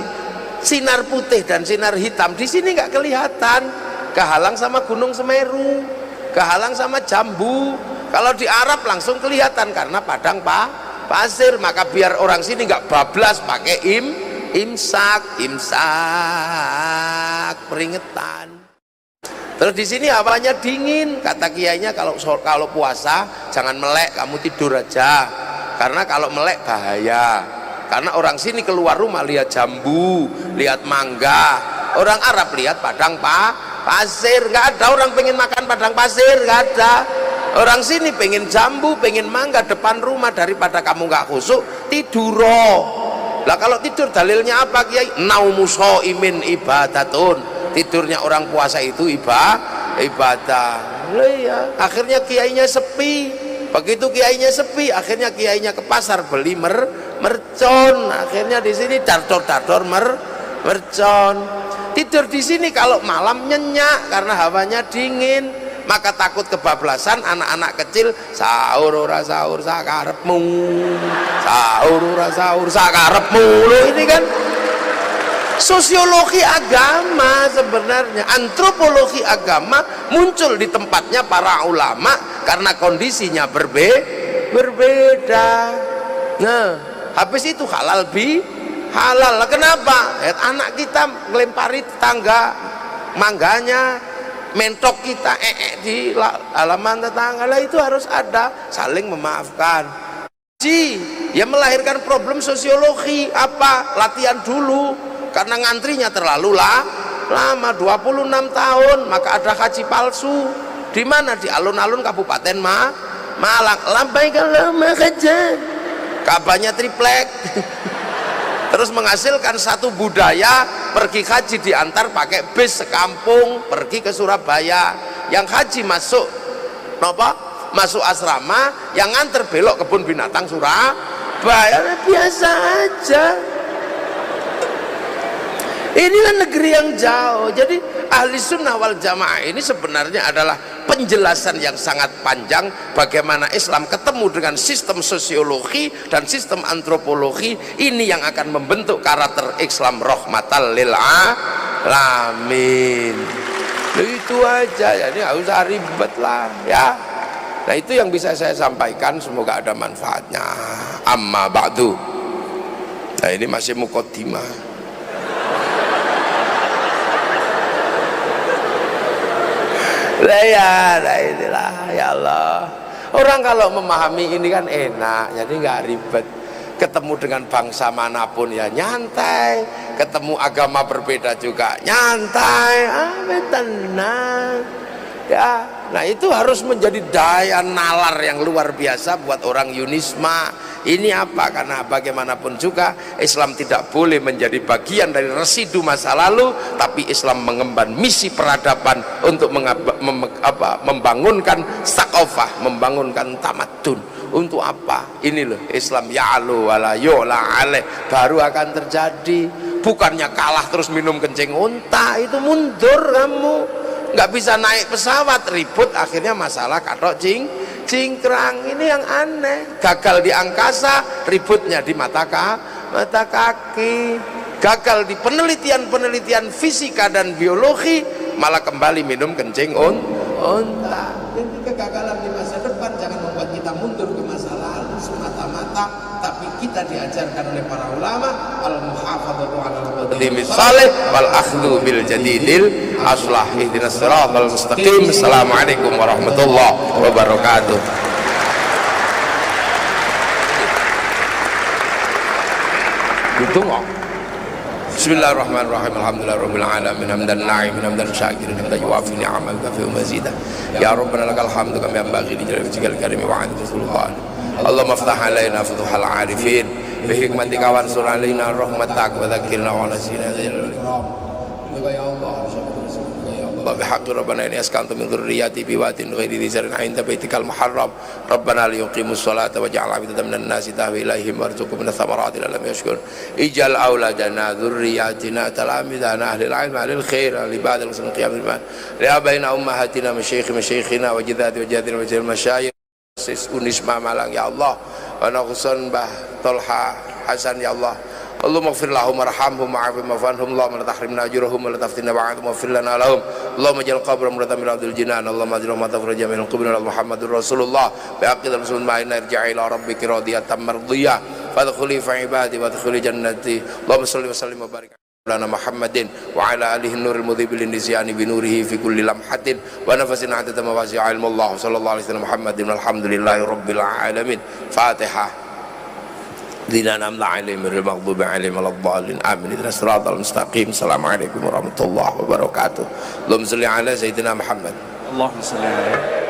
sinar putih dan sinar hitam di sini nggak kelihatan, kehalang sama gunung Semeru, kehalang sama jambu. Kalau di Arab langsung kelihatan karena padang pasir. Maka biar orang sini nggak bablas pakai imsak peringatan. Terus di sini hawanya dingin, kata kiainya kalau puasa jangan melek, kamu tidur aja. Karena kalau melek bahaya. Karena orang sini keluar rumah lihat jambu, lihat mangga. Orang Arab lihat padang pasir. Nggak ada orang pengen makan padang pasir, nggak ada. Orang sini pengen jambu, pengen mangga depan rumah. Daripada kamu nggak khusuk, tiduro. Lah kalau tidur dalilnya apa kiai? Naumu shaimin ibadatun. Tidurnya orang puasa itu ibadah. Lah ya, akhirnya kiainya sepi. Begitu kiainya sepi, akhirnya kiainya ke pasar beli mercon. Akhirnya di sini dador mercon. Tidur di sini kalau malam nyenyak karena hawanya dingin. Maka takut kebablasan anak-anak kecil, sahur ora sahur sakarepmu, sahur ora sahur sakarepmu. Loh, ini kan sosiologi agama sebenarnya. Antropologi agama muncul di tempatnya para ulama karena kondisinya berbeda. Nah, habis itu halal halal. Kenapa? Anak kita melempari tetangga mangganya, mentok kita di halaman tetangga. Lah itu harus ada saling memaafkan. Ya melahirkan problem sosiologi. Apa? Latihan dulu karena ngantrinya terlalu lama 26 tahun. Maka ada haji palsu. Di mana? Di alun-alun Kabupaten Malang. Lambaikan lama saja, Ka'bahnya triplek. Terus menghasilkan satu budaya pergi haji diantar pakai bis sekampung pergi ke Surabaya. Yang haji masuk masuk asrama, yang nganter belok kebun binatang Surabaya. Biasa aja. Inilah negeri yang jauh. Jadi ahli sunnah wal jamaah ini sebenarnya adalah penjelasan yang sangat panjang bagaimana Islam ketemu dengan sistem sosiologi dan sistem antropologi. Ini yang akan membentuk karakter Islam rahmatan lil alamin. Itu aja, jadi nggak usah ribet lah ya. Nah itu yang bisa saya sampaikan, semoga ada manfaatnya. Amma ba'du. Nah ini masih muqaddimah. Inilah ya Allah. Orang kalau memahami ini kan enak, jadi nggak ribet. Ketemu dengan bangsa manapun ya nyantai, ketemu agama berbeda juga nyantai, tenang. Ya, nah itu harus menjadi daya nalar yang luar biasa buat orang Yunisma. Ini apa? Karena bagaimanapun juga Islam tidak boleh menjadi bagian dari residu masa lalu, tapi Islam mengemban misi peradaban untuk membangunkan sakofah, membangunkan tamadun. Untuk apa? Ini loh Islam ya'lu wala yu'la alaih, baru akan terjadi. Bukannya kalah terus minum kencing unta, itu mundur kamu. Nggak bisa naik pesawat, ribut, akhirnya masalah katok cingkrang. Ini yang aneh. Gagal di angkasa, ributnya di mata kaki. Gagal di penelitian fisika dan biologi, malah kembali minum kencing unta. Ini kegagalan di masa depan jangan membuat kita mundur ke masa lalu semata-mata, tapi kita diajarkan oleh para ulama al-muhafadzatu 'alal qadimi salih wal akhdhu bil jadidil aslah. Ihdinas siratal mustaqim. Assalamualaikum warahmatullahi wabarakatuh. ditunggu. Bismillahirrahmanirrahim. Alhamdulillahirabbil alamin hamdan na'imin hamdan syakirin hamdan yuwafi ni'amal kafi wa mazida. Ya rabbana lakal hamdu kama yanbaghi li jalali wajhikal karim wa 'ala rasulillah. Allahumma iftah alaina futuhal 'arifin bi hikmatika wansur alaina rahmatak wa dzakkirna wa nasina ya Allah. Allah bihaqqi rabbana inni askantu min dzurriyyati bi wadin ghairi dzi zar'in 'inda baitikal muharram rabbana liyuqimus salata waj'al 'afidatan minan nasi tahwi ilaihim warzuqhum minats thamarati la'allahum yashkurun ij'al auladana dzurriyyatina talamidana ahlil 'ilmi 'alil khair li ba'dil muslimin qiyamil mal li abaina ummahatina masyayikhina wa jiddati wa jadina wa jil masyayikh unisma malang ya Allah wa naqsan bah Tolha Hasan ya Allah. Allahumma ighfir lahum warhamhum wa'afihim wa'fu Allahumma la tahrimna ajrahum wa la taftinna ba'dahum waghfir lana lahum. Allahumma ij'al qabrahum muratan min radil jinan. Allahumma aj'al ma tafraj min qubur Muhammadur Rasulullah bi haqqi rasul ma'ina irji'i ila rabbika radiyatan mardiyah fadkhuli fi ibadi wadkhuli jannati. Allahumma shalli wa sallim wa barik ala Muhammadin wa ala alihi nuril mudhib lin nisyani bi nurihi fi kulli lamhatin wa nafasin 'adada mawasi'a ilmu Allah sallallahu alaihi wasallam Muhammadin walhamdulillahi rabbil alamin. Fatihah. Dina namla alaihim al-maghdubi alaihim waladdallin amin. Ihdinas siratal mustaqim. Assalamualaikum warahmatullahi wabarakatuh. Allahumma shalli ala sayyidina Muhammad. Allahumma shalli alaihi